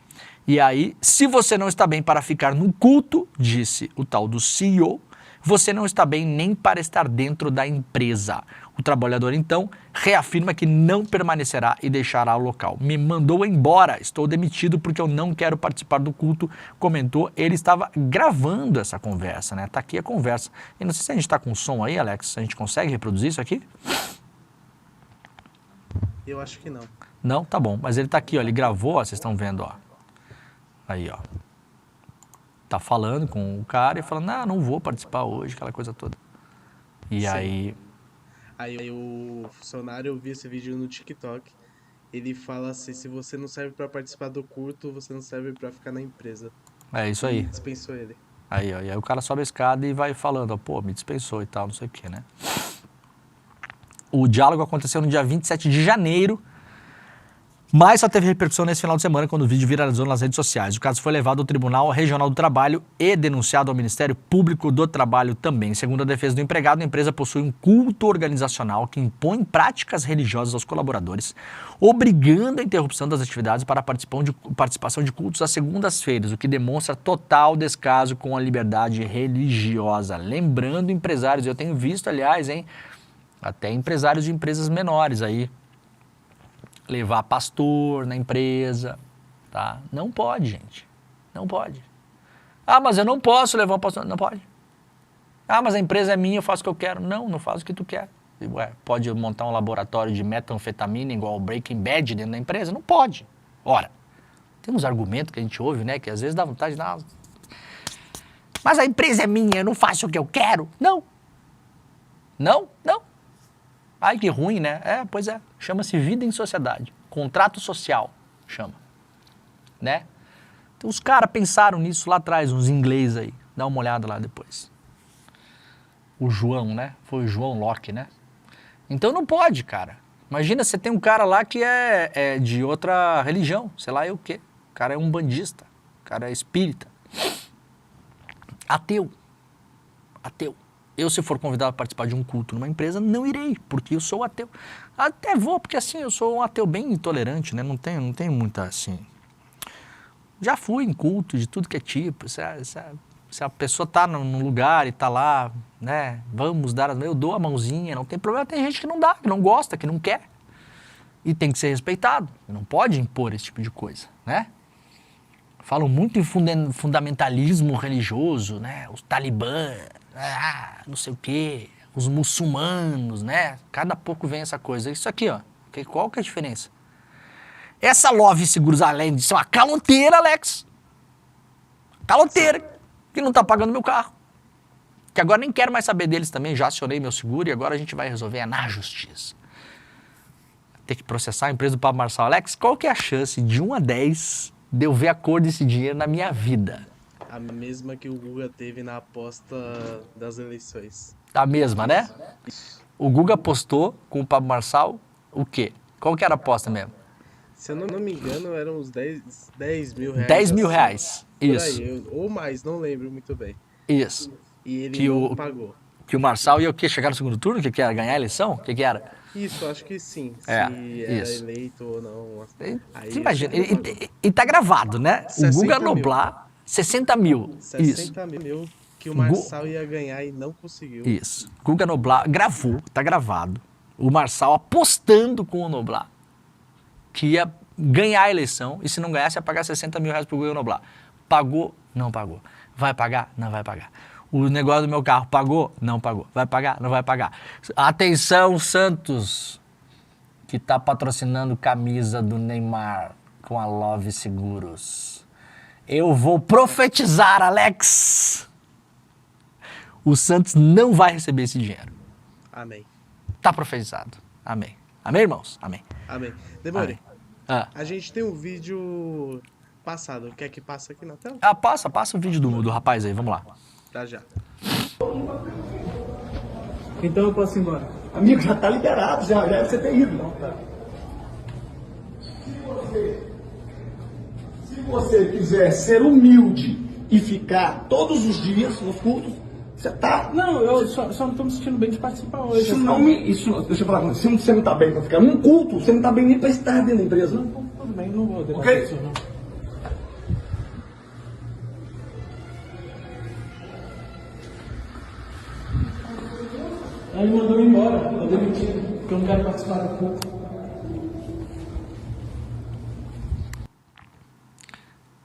E aí, se você não está bem para ficar no culto, disse o tal do CEO, você não está bem nem para estar dentro da empresa. O trabalhador, então, reafirma que não permanecerá e deixará o local. Me mandou embora, estou demitido porque eu não quero participar do culto, comentou. Ele estava gravando essa conversa, né? Tá aqui a conversa. E não sei se a gente está com som aí, Alex, a gente consegue reproduzir isso aqui? Eu acho que não. Não? Tá bom. Mas ele tá aqui, ó. Ele gravou, ó. Vocês estão vendo, ó. Aí, ó. Tá falando com o cara e falando, não vou participar hoje, aquela coisa toda. E Sim. aí o funcionário, eu vi esse vídeo no TikTok. Ele fala assim, se você não serve pra participar do culto, você não serve pra ficar na empresa. é isso aí. E dispensou ele. Aí, ó. E aí o cara sobe a escada e vai falando, ó, pô, me dispensou e tal, não sei o que, né? O diálogo aconteceu no dia 27 de janeiro, mas só teve repercussão nesse final de semana quando o vídeo viralizou nas redes sociais. O caso foi levado ao Tribunal Regional do Trabalho e denunciado ao Ministério Público do Trabalho também. Segundo a defesa do empregado, a empresa possui um culto organizacional que impõe práticas religiosas aos colaboradores, obrigando a interrupção das atividades para a participação de cultos às segundas-feiras, o que demonstra total descaso com a liberdade religiosa. Lembrando, empresários, eu tenho visto, aliás, até empresários de empresas menores aí, levar pastor na empresa, tá? Não pode, gente. Não pode. Ah, mas eu não posso levar um pastor. Não pode. Ah, mas a empresa é minha, eu faço o que eu quero. Não faz o que tu quer. Ué, pode montar um laboratório de metanfetamina igual o Breaking Bad dentro da empresa? Não pode. Ora, tem uns argumentos que a gente ouve, né, que às vezes dá vontade de dar... Mas a empresa é minha, eu não faço o que eu quero. Não. Ai, que ruim, né? Pois é. Chama-se vida em sociedade. Contrato social, chama. Né? Então, os caras pensaram nisso lá atrás, uns ingleses aí. Dá uma olhada lá depois. O João, né? Foi o João Locke, né? Então não pode, cara. Imagina, você tem um cara lá que é de outra religião, sei lá o quê. O cara é um bandista, o cara é espírita. Ateu. Eu, se for convidado a participar de um culto numa empresa, não irei, porque eu sou ateu. Até vou, porque assim, eu sou um ateu bem intolerante, né? Não tenho muita, assim... Já fui em culto de tudo que é tipo. Se a pessoa tá num lugar e tá lá, né? Vamos dar... Eu dou a mãozinha, não tem problema. Tem gente que não dá, que não gosta, que não quer. E tem que ser respeitado. Não pode impor esse tipo de coisa, né? Falam muito em fundamentalismo religioso, né? Os talibã... não sei o quê, os muçulmanos, né? Cada pouco vem essa coisa. Isso aqui, ó. Qual que é a diferença? Essa Love Seguros, além de ser uma caloteira, Alex. Caloteira, que não tá pagando meu carro. Que agora nem quero mais saber deles também. Já acionei meu seguro e agora a gente vai resolver na justiça. Ter que processar a empresa do Pablo Marçal. Alex, qual que é a chance de 1 a 10 de eu ver a cor desse dinheiro na minha vida? A mesma que o Guga teve na aposta das eleições. A mesma, né? O Guga apostou com o Pablo Marçal o quê? Qual que era a aposta mesmo? Se eu não me engano, eram uns 10 mil reais. 10 mil reais, isso. Aí, ou mais, não lembro muito bem. Isso. E ele Que não pagou. Que o Marçal ia o quê? Chegar no segundo turno? O que era? Ganhar a eleição? O que era? Isso, acho que sim. Se isso. era eleito ou não. Aí, você imagina, e tá gravado, né? O Guga Noblar, 60 mil. 60 mil que o Marçal ia ganhar e não conseguiu. Isso. Guga Noblar gravou, tá gravado. O Marçal apostando com o Noblar que ia ganhar a eleição e se não ganhasse ia pagar 60 mil reais pro Guga Noblar. Pagou? Não pagou. Vai pagar? Não vai pagar. O negócio do meu carro pagou? Não pagou. Vai pagar? Não vai pagar. Atenção, Santos, que tá patrocinando camisa do Neymar com a Love Seguros. Eu vou profetizar, Alex. O Santos não vai receber esse dinheiro. Amém. Tá profetizado. Amém. Amém, irmãos? Amém. Amém. Demore, Amém. Ah. a gente tem um vídeo passado. Quer que passe aqui na tela? Passa o vídeo do rapaz aí, vamos lá. Tá já. Então eu posso ir embora. Amigo, já tá liberado, já era pra você ter ido. Não, tá. Se você quiser ser humilde e ficar todos os dias nos cultos, você tá. Não, eu só não tô me sentindo bem de participar hoje. Deixa eu falar com você. Se você não tá bem pra ficar num culto, você não tá bem nem pra estar dentro da empresa. Não, tudo bem, não vou debater Ok? isso, não. Aí ele mandou eu ir embora, eu demitido, porque eu não quero participar do culto.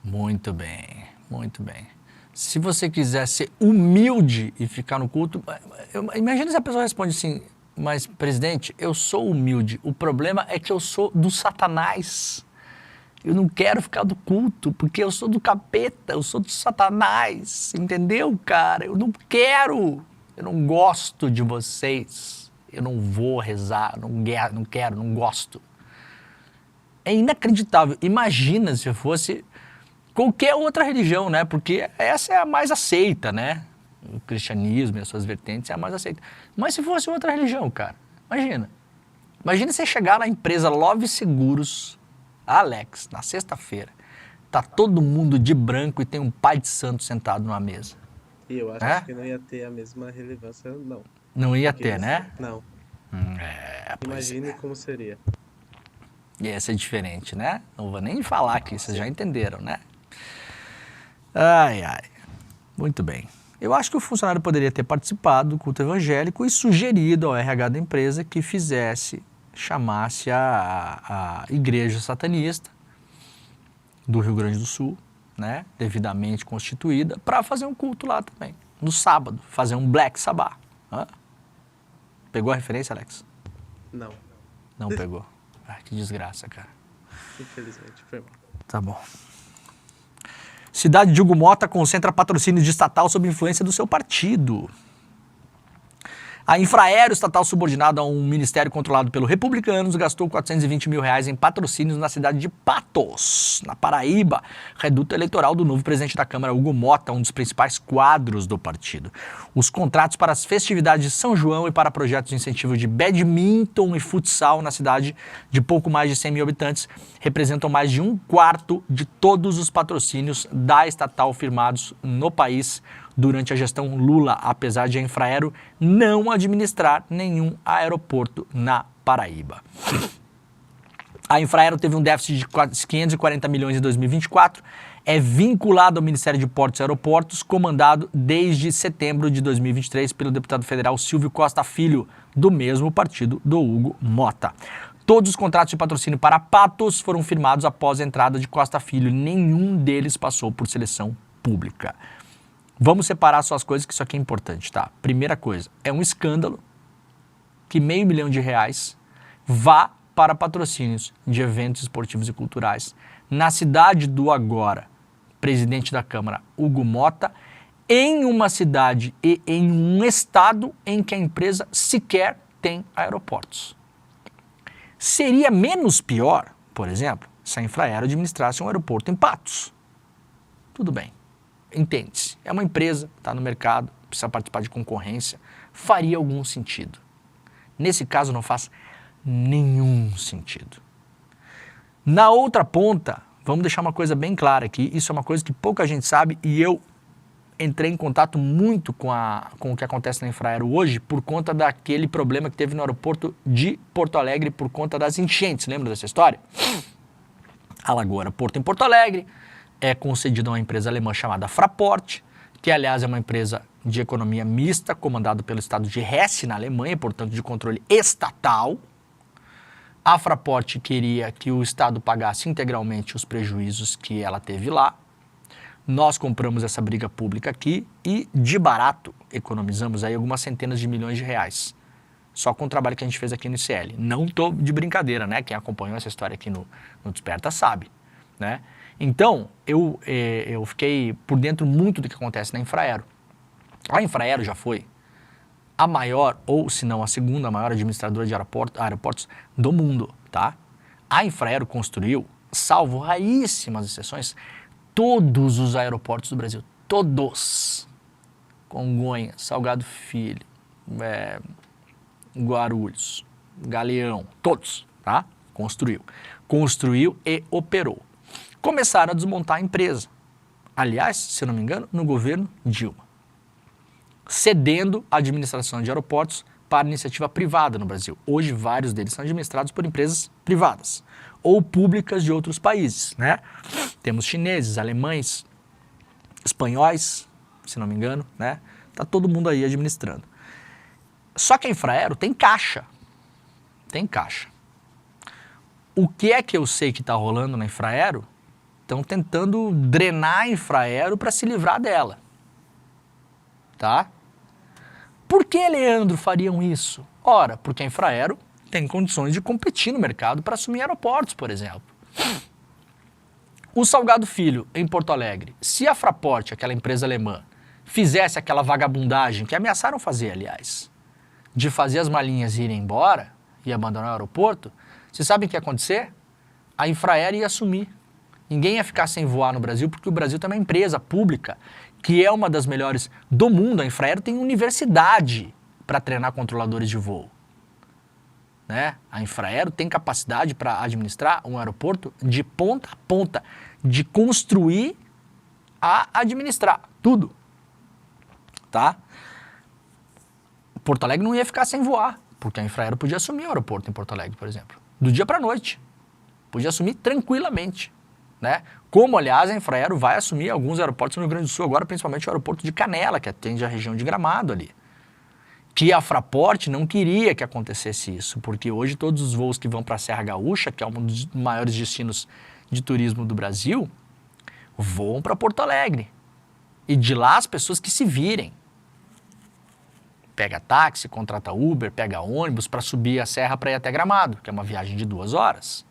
Muito bem, muito bem. Se você quiser ser humilde e ficar no culto, imagina se a pessoa responde assim, mas presidente, eu sou humilde, o problema é que eu sou do Satanás. Eu não quero ficar do culto, porque eu sou do capeta, eu sou do Satanás, entendeu, cara? Eu não quero, eu não gosto de vocês, eu não vou rezar, não quero, não gosto. É inacreditável. Imagina se fosse qualquer outra religião, né? Porque essa é a mais aceita, né? O cristianismo e as suas vertentes é a mais aceita. Mas se fosse outra religião, cara, imagina. Imagina você chegar na empresa Love Seguros, Alex, na sexta-feira, tá todo mundo de branco e tem um pai de santo sentado numa mesa. E eu acho que não ia ter a mesma relevância, não. Não ia Porque ter, né? Não. Pois Imagine como seria. ia ser diferente, né? Não vou nem falar aqui, vocês já entenderam, né? Ai, ai. Muito bem. Eu acho que o funcionário poderia ter participado do culto evangélico e sugerido ao RH da empresa que chamasse a igreja satanista do Rio Grande do Sul, né, devidamente constituída, para fazer um culto lá também, no sábado, fazer um Black Sabbath. Hã? Pegou a referência, Alex? Não. Não pegou. Ai, que desgraça, cara. Infelizmente, foi mal. Tá bom. Cidade de Hugo Mota concentra patrocínio de estatal sob influência do seu partido. A Infraero, estatal subordinada a um ministério controlado pelo Republicanos, gastou R$420 mil em patrocínios na cidade de Patos, na Paraíba, reduto eleitoral do novo presidente da Câmara, Hugo Mota, um dos principais quadros do partido. Os contratos para as festividades de São João e para projetos de incentivo de badminton e futsal na cidade de pouco mais de 100 mil habitantes representam mais de 1/4 de todos os patrocínios da estatal firmados no país durante a gestão Lula, apesar de a Infraero não administrar nenhum aeroporto na Paraíba. A Infraero teve um déficit de 540 milhões em 2024, é vinculado ao Ministério de Portos e Aeroportos, comandado desde setembro de 2023 pelo deputado federal Silvio Costa Filho, do mesmo partido do Hugo Mota. Todos os contratos de patrocínio para Patos foram firmados após a entrada de Costa Filho, nenhum deles passou por seleção pública. Vamos separar só as coisas, que isso aqui é importante, tá? Primeira coisa, é um escândalo que R$500 milhão vá para patrocínios de eventos esportivos e culturais na cidade do agora presidente da Câmara, Hugo Mota, em uma cidade e em um estado em que a empresa sequer tem aeroportos. Seria menos pior, por exemplo, se a Infraero administrasse um aeroporto em Patos. Tudo bem. Entende-se, é uma empresa, está no mercado, precisa participar de concorrência, faria algum sentido. Nesse caso não faz nenhum sentido. Na outra ponta, vamos deixar uma coisa bem clara aqui, isso é uma coisa que pouca gente sabe e eu entrei em contato muito com o que acontece na Infraero hoje por conta daquele problema que teve no aeroporto de Porto Alegre por conta das enchentes, lembra dessa história? Alagou o aeroporto em Porto Alegre, é concedido a uma empresa alemã chamada Fraport, que aliás é uma empresa de economia mista, comandada pelo estado de Hesse, na Alemanha, portanto de controle estatal. A Fraport queria que o estado pagasse integralmente os prejuízos que ela teve lá. Nós compramos essa briga pública aqui e de barato economizamos aí algumas centenas de milhões de reais. Só com o trabalho que a gente fez aqui no ICL. Não tô de brincadeira, né? Quem acompanhou essa história aqui no Desperta sabe, né? Então, eu fiquei por dentro muito do que acontece na Infraero. A Infraero já foi a maior, ou se não a segunda maior administradora de aeroportos do mundo, tá? A Infraero construiu, salvo raríssimas exceções, todos os aeroportos do Brasil. Todos. Congonhas, Salgado Filho, Guarulhos, Galeão, todos, tá? Construiu. Construiu e operou. Começaram a desmontar a empresa. Aliás, se eu não me engano, no governo Dilma. Cedendo a administração de aeroportos para iniciativa privada no Brasil. Hoje, vários deles são administrados por empresas privadas ou públicas de outros países, né? Temos chineses, alemães, espanhóis, se não me engano, né? Tá todo mundo aí administrando. Só que a Infraero tem caixa. Tem caixa. O que é que eu sei que está rolando na Infraero? Estão tentando drenar a Infraero para se livrar dela. Tá? Por que, Leandro, fariam isso? Ora, porque a Infraero tem condições de competir no mercado para assumir aeroportos, por exemplo. O Salgado Filho, em Porto Alegre, se a Fraport, aquela empresa alemã, fizesse aquela vagabundagem, que ameaçaram fazer, aliás, de fazer as malinhas irem embora e abandonar o aeroporto, vocês sabem o que ia acontecer? A Infraero ia assumir. Ninguém ia ficar sem voar no Brasil, porque o Brasil tem uma empresa pública, que é uma das melhores do mundo. A Infraero tem universidade para treinar controladores de voo. Né? A Infraero tem capacidade para administrar um aeroporto de ponta a ponta, de construir a administrar, tudo. Tá? Porto Alegre não ia ficar sem voar, porque a Infraero podia assumir o aeroporto em Porto Alegre, por exemplo, do dia para a noite. Podia assumir tranquilamente. Né? Como, aliás, a Infraero vai assumir alguns aeroportos no Rio Grande do Sul, agora principalmente o aeroporto de Canela, que atende a região de Gramado ali. Que a Fraport não queria que acontecesse isso, porque hoje todos os voos que vão para a Serra Gaúcha, que é um dos maiores destinos de turismo do Brasil, voam para Porto Alegre. E de lá as pessoas que se virem. Pega táxi, contrata Uber, pega ônibus para subir a serra para ir até Gramado, que é uma viagem de 2 horas.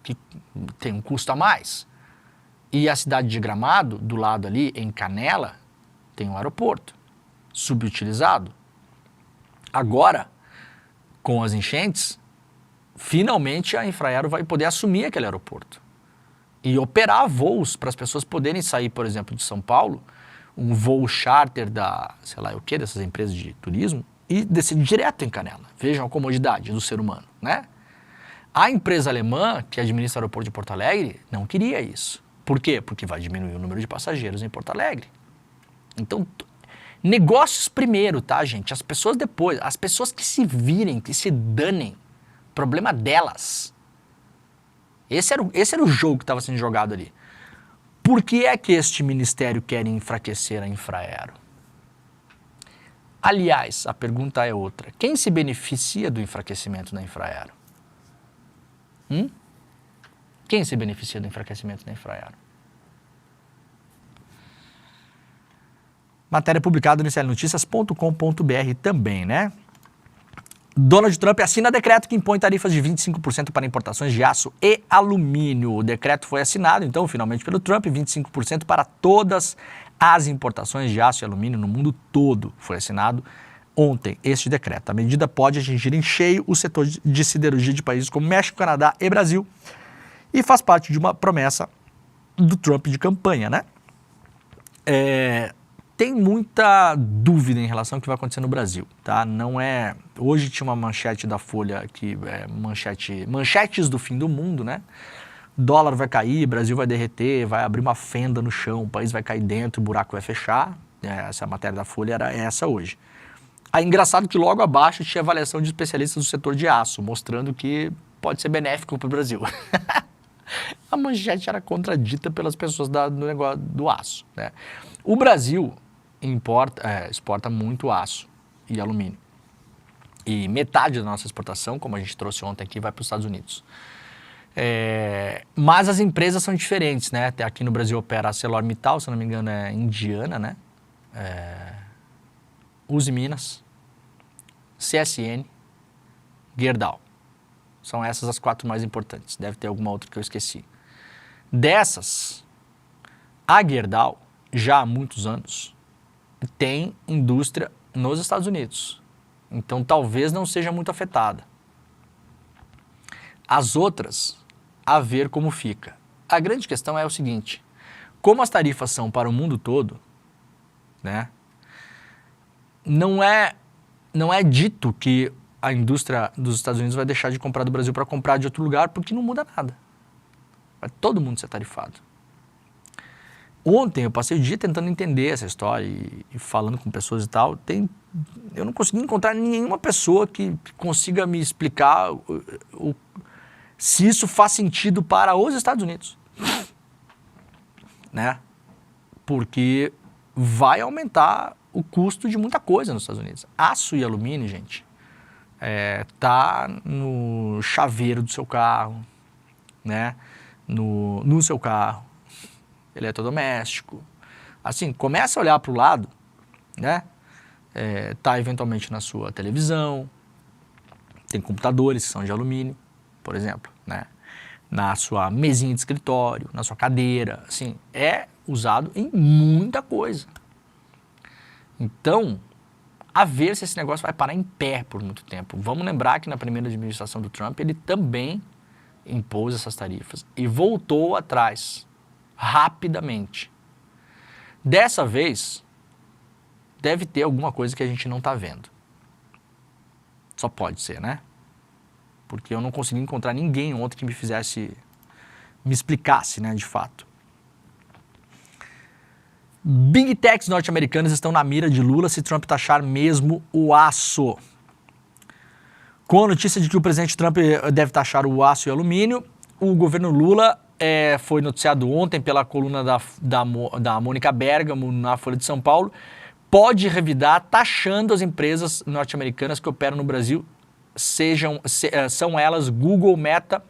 Que tem um custo a mais. E a cidade de Gramado, do lado ali, em Canela, tem um aeroporto subutilizado. Agora, com as enchentes, finalmente a Infraero vai poder assumir aquele aeroporto e operar voos para as pessoas poderem sair, por exemplo, de São Paulo, um voo charter da, sei lá o que, dessas empresas de turismo, e descer direto em Canela. Vejam a comodidade do ser humano, né? A empresa alemã, que administra o aeroporto de Porto Alegre, não queria isso. Por quê? Porque vai diminuir o número de passageiros em Porto Alegre. Então, negócios primeiro, tá, gente? As pessoas depois. As pessoas que se virem, que se danem, problema delas. Esse era o jogo que estava sendo jogado ali. Por que é que este ministério quer enfraquecer a Infraero? Aliás, a pergunta é outra. Quem se beneficia do enfraquecimento da Infraero? Quem se beneficia do enfraquecimento da Infraero? Matéria publicada no iclnoticias.com.br também, né? Donald Trump assina decreto que impõe tarifas de 25% para importações de aço e alumínio. O decreto foi assinado, então, finalmente pelo Trump, 25% para todas as importações de aço e alumínio no mundo todo. Foi assinado ontem este decreto. A medida pode atingir em cheio o setor de siderurgia de países como México, Canadá e Brasil e faz parte de uma promessa do Trump de campanha, né? Tem muita dúvida em relação ao que vai acontecer no Brasil, tá? Não é... Hoje tinha uma manchete da Folha aqui, manchetes do fim do mundo, né? Dólar vai cair, Brasil vai derreter, vai abrir uma fenda no chão, o país vai cair dentro, o buraco vai fechar. Essa matéria da Folha era essa hoje. Aí, engraçado que logo abaixo tinha avaliação de especialistas do setor de aço, mostrando que pode ser benéfico para o Brasil. A manchete era contradita pelas pessoas do negócio do aço, né? O Brasil exporta muito aço e alumínio. E metade da nossa exportação, como a gente trouxe ontem aqui, vai para os Estados Unidos. Mas as empresas são diferentes, né? Aqui no Brasil opera a ArcelorMittal, se não me engano é indiana, né? Uzi Minas, CSN, Gerdau. São essas as 4 mais importantes. Deve ter alguma outra que eu esqueci. Dessas, a Gerdau, já há muitos anos, tem indústria nos Estados Unidos. Então, talvez não seja muito afetada. As outras, a ver como fica. A grande questão é o seguinte, como as tarifas são para o mundo todo, né, não é dito que a indústria dos Estados Unidos vai deixar de comprar do Brasil para comprar de outro lugar, porque não muda nada. Vai todo mundo ser tarifado. Ontem eu passei o dia tentando entender essa história e falando com pessoas e tal. Eu não consegui encontrar nenhuma pessoa que consiga me explicar se isso faz sentido para os Estados Unidos. Né? Porque vai aumentar o custo de muita coisa nos Estados Unidos. Aço e alumínio, gente, tá no chaveiro do seu carro, né? No seu carro, eletrodoméstico. Assim, começa a olhar para o lado, né? Tá eventualmente na sua televisão, tem computadores que são de alumínio, por exemplo, né? Na sua mesinha de escritório, na sua cadeira, assim, é usado em muita coisa. Então, a ver se esse negócio vai parar em pé por muito tempo. Vamos lembrar que na primeira administração do Trump, ele também impôs essas tarifas e voltou atrás, rapidamente. Dessa vez, deve ter alguma coisa que a gente não está vendo. Só pode ser, né? Porque eu não consegui encontrar ninguém ontem que me explicasse, né, de fato. Big Techs norte-americanas estão na mira de Lula se Trump taxar mesmo o aço. Com a notícia de que o presidente Trump deve taxar o aço e o alumínio, o governo Lula foi noticiado ontem pela coluna da Mônica Bergamo na Folha de São Paulo, pode revidar taxando as empresas norte-americanas que operam no Brasil, são elas Google, Meta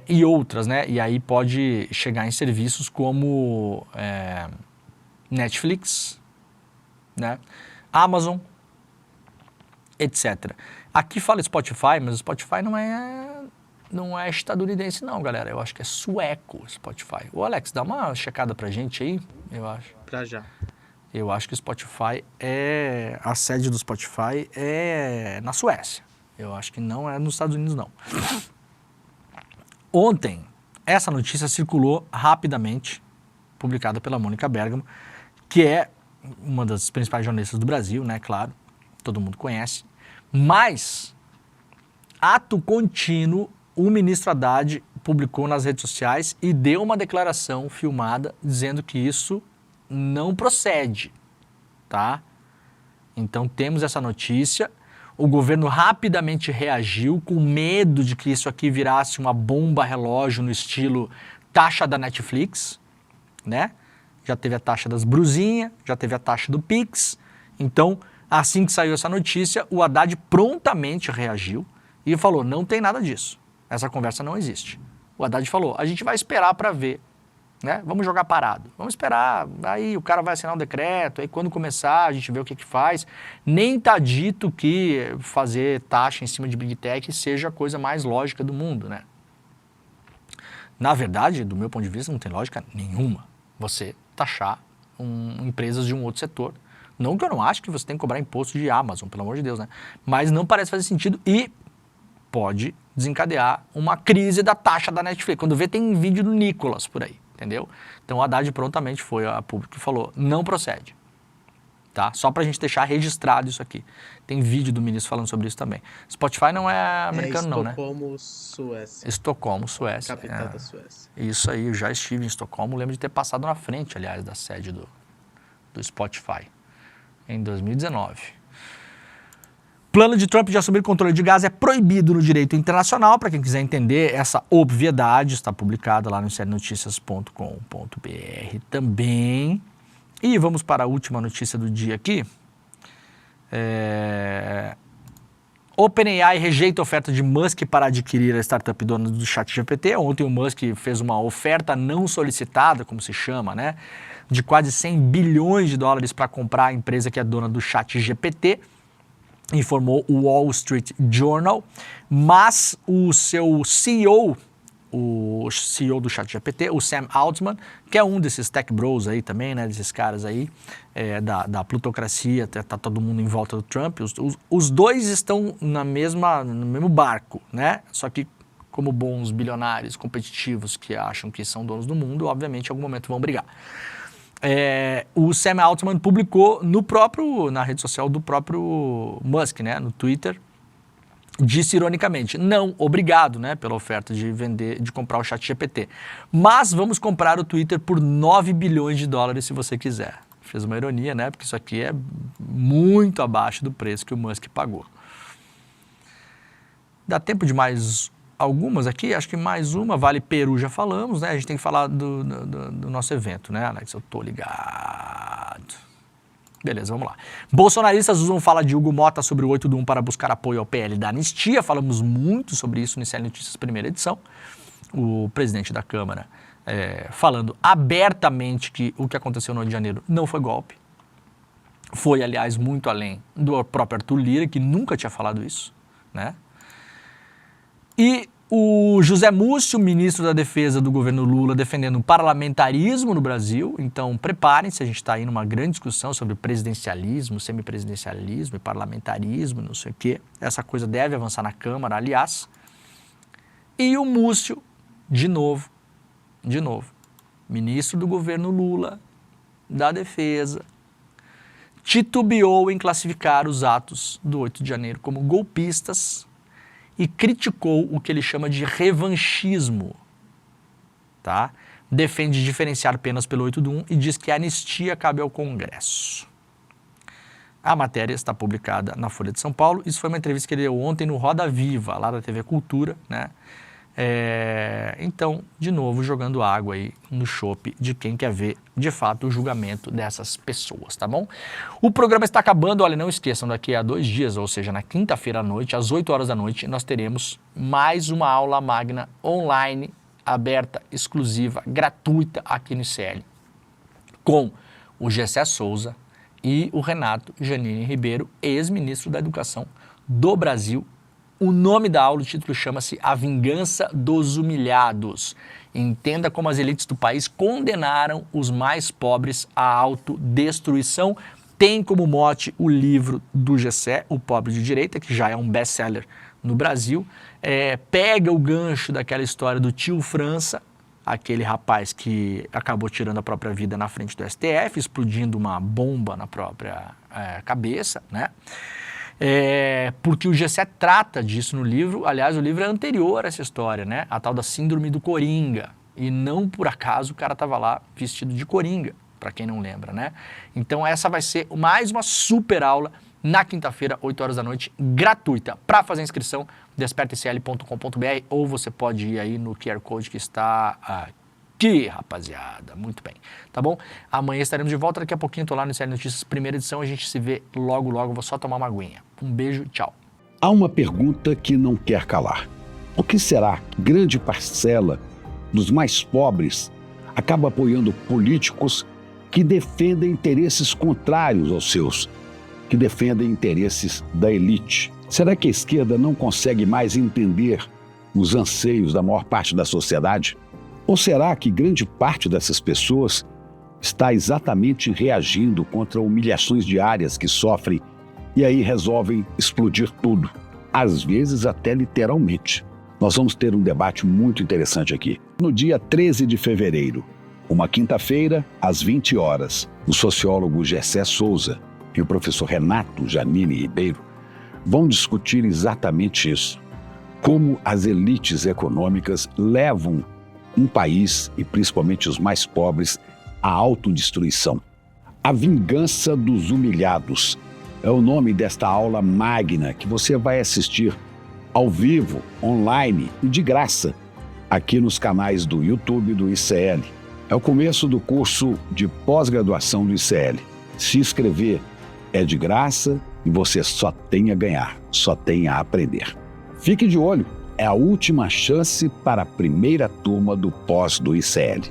e outras, né? E aí pode chegar em serviços como Netflix, né? Amazon, etc. Aqui fala Spotify, mas o Spotify não é estadunidense não, galera. Eu acho que é sueco o Spotify. Ô Alex, dá uma checada pra gente aí, eu acho. Pra já. Eu acho que o Spotify a sede do Spotify é na Suécia. Eu acho que não é nos Estados Unidos, não. Ontem, essa notícia circulou rapidamente, publicada pela Mônica Bergamo, que é uma das principais jornalistas do Brasil, né, claro, todo mundo conhece. Mas, ato contínuo, o ministro Haddad publicou nas redes sociais e deu uma declaração filmada dizendo que isso não procede, tá? Então temos essa notícia, o governo rapidamente reagiu com medo de que isso aqui virasse uma bomba relógio no estilo taxa da Netflix, né? Já teve a taxa das brusinhas, já teve a taxa do Pix, então assim que saiu essa notícia, o Haddad prontamente reagiu e falou, não tem nada disso, essa conversa não existe. O Haddad falou, a gente vai esperar para ver. Né? Vamos jogar parado, vamos esperar, aí o cara vai assinar um decreto, aí quando começar a gente vê o que faz. Nem tá dito que fazer taxa em cima de Big Tech seja a coisa mais lógica do mundo, né? Na verdade, do meu ponto de vista, não tem lógica nenhuma você taxar empresas de um outro setor. Não que eu não acho que você tem que cobrar imposto de Amazon, pelo amor de Deus, né? Mas não parece fazer sentido e pode desencadear uma crise da taxa da Netflix. Quando vê, tem vídeo do Nicolas por aí. Entendeu? Então o Haddad prontamente foi a público e falou, não procede, tá? Só pra gente deixar registrado isso aqui. Tem vídeo do ministro falando sobre isso também. Spotify não é americano não, né? Estocolmo, Suécia. Estocolmo, Suécia. Capital da Suécia. Isso aí, eu já estive em Estocolmo, lembro de ter passado na frente, aliás, da sede do Spotify, em 2019. Plano de Trump de assumir controle de gás é proibido no direito internacional. Para quem quiser entender essa obviedade, está publicada lá no serienoticias.com.br também. E vamos para a última notícia do dia aqui. OpenAI rejeita a oferta de Musk para adquirir a startup dona do ChatGPT. Ontem o Musk fez uma oferta não solicitada, como se chama, né, de quase 100 bilhões de dólares para comprar a empresa que é dona do ChatGPT. Informou o Wall Street Journal, mas o seu CEO, o CEO do ChatGPT, o Sam Altman, que é um desses tech bros aí também, né, desses caras aí, da plutocracia, tá todo mundo em volta do Trump. Os dois estão no mesmo barco, né? Só que como bons bilionários competitivos que acham que são donos do mundo, obviamente em algum momento vão brigar. O Sam Altman publicou na rede social do próprio Musk, né, no Twitter, disse ironicamente, não, obrigado, né, pela oferta de comprar o ChatGPT, mas vamos comprar o Twitter por 9 bilhões de dólares se você quiser. Fez uma ironia, né, porque isso aqui é muito abaixo do preço que o Musk pagou. Dá tempo de mais algumas aqui? Acho que mais uma, Vale Peru já falamos, né, a gente tem que falar do nosso evento, né, Alex, eu tô ligado. Beleza, vamos lá. Bolsonaristas usam fala de Hugo Mota sobre o 8 do 1 para buscar apoio ao PL da anistia. Falamos muito sobre isso no ICL Notícias, primeira edição. O presidente da Câmara falando abertamente que o que aconteceu no Rio de Janeiro não foi golpe. Foi, aliás, muito além do próprio Arthur Lira, que nunca tinha falado isso, né? E o José Múcio, ministro da Defesa do governo Lula, defendendo o parlamentarismo no Brasil. Então, preparem-se, a gente está aí numa grande discussão sobre presidencialismo, semipresidencialismo e parlamentarismo, não sei o quê. Essa coisa deve avançar na Câmara, aliás. E o Múcio, de novo, ministro do governo Lula, da Defesa, titubeou em classificar os atos do 8 de janeiro como golpistas e criticou o que ele chama de revanchismo, tá? Defende diferenciar penas pelo 8 do 1 e diz que a anistia cabe ao Congresso. A matéria está publicada na Folha de São Paulo. Isso foi uma entrevista que ele deu ontem no Roda Viva, lá da TV Cultura, né? Então, de novo, jogando água aí no chope de quem quer ver, de fato, o julgamento dessas pessoas, tá bom? O programa está acabando, olha, não esqueçam, daqui a 2 dias, ou seja, na quinta-feira à noite, às 8 horas da noite, nós teremos mais uma aula magna online, aberta, exclusiva, gratuita aqui no ICL, com o Gessé Souza e o Renato Janine Ribeiro, ex-ministro da Educação do Brasil. O nome da aula, o título chama-se A Vingança dos Humilhados. Entenda como as elites do país condenaram os mais pobres à autodestruição. Tem como mote o livro do Gessé, O Pobre de Direita, que já é um best-seller no Brasil. Pega o gancho daquela história do tio França, aquele rapaz que acabou tirando a própria vida na frente do STF, explodindo uma bomba na própria cabeça, né? Porque o Gessé trata disso no livro. Aliás, o livro é anterior a essa história, né? A tal da síndrome do Coringa. E não por acaso o cara estava lá vestido de Coringa, para quem não lembra, né? Então essa vai ser mais uma super aula na quinta-feira, 8 horas da noite, gratuita. Para fazer inscrição, despertacl.com.br, ou você pode ir aí no QR Code que está aqui, rapaziada. Muito bem, tá bom? Amanhã estaremos de volta, daqui a pouquinho tô lá no ICL Notícias, primeira edição, a gente se vê logo, vou só tomar uma aguinha. Um beijo, tchau. Há uma pergunta que não quer calar. Por que será que grande parcela dos mais pobres acaba apoiando políticos que defendem interesses contrários aos seus, que defendem interesses da elite? Será que a esquerda não consegue mais entender os anseios da maior parte da sociedade? Ou será que grande parte dessas pessoas está exatamente reagindo contra humilhações diárias que sofrem e aí resolvem explodir tudo? Às vezes até literalmente. Nós vamos ter um debate muito interessante aqui. No dia 13 de fevereiro, uma quinta-feira, às 20 horas, o sociólogo Gessé Souza e o professor Renato Janine Ribeiro vão discutir exatamente isso. Como as elites econômicas levam um país, e principalmente os mais pobres, à autodestruição. A Vingança dos Humilhados é o nome desta aula magna que você vai assistir ao vivo, online e de graça, aqui nos canais do YouTube do ICL. É o começo do curso de pós-graduação do ICL. Se inscrever é de graça e você só tem a ganhar, só tem a aprender. Fique de olho, é a última chance para a primeira turma do pós do ICL.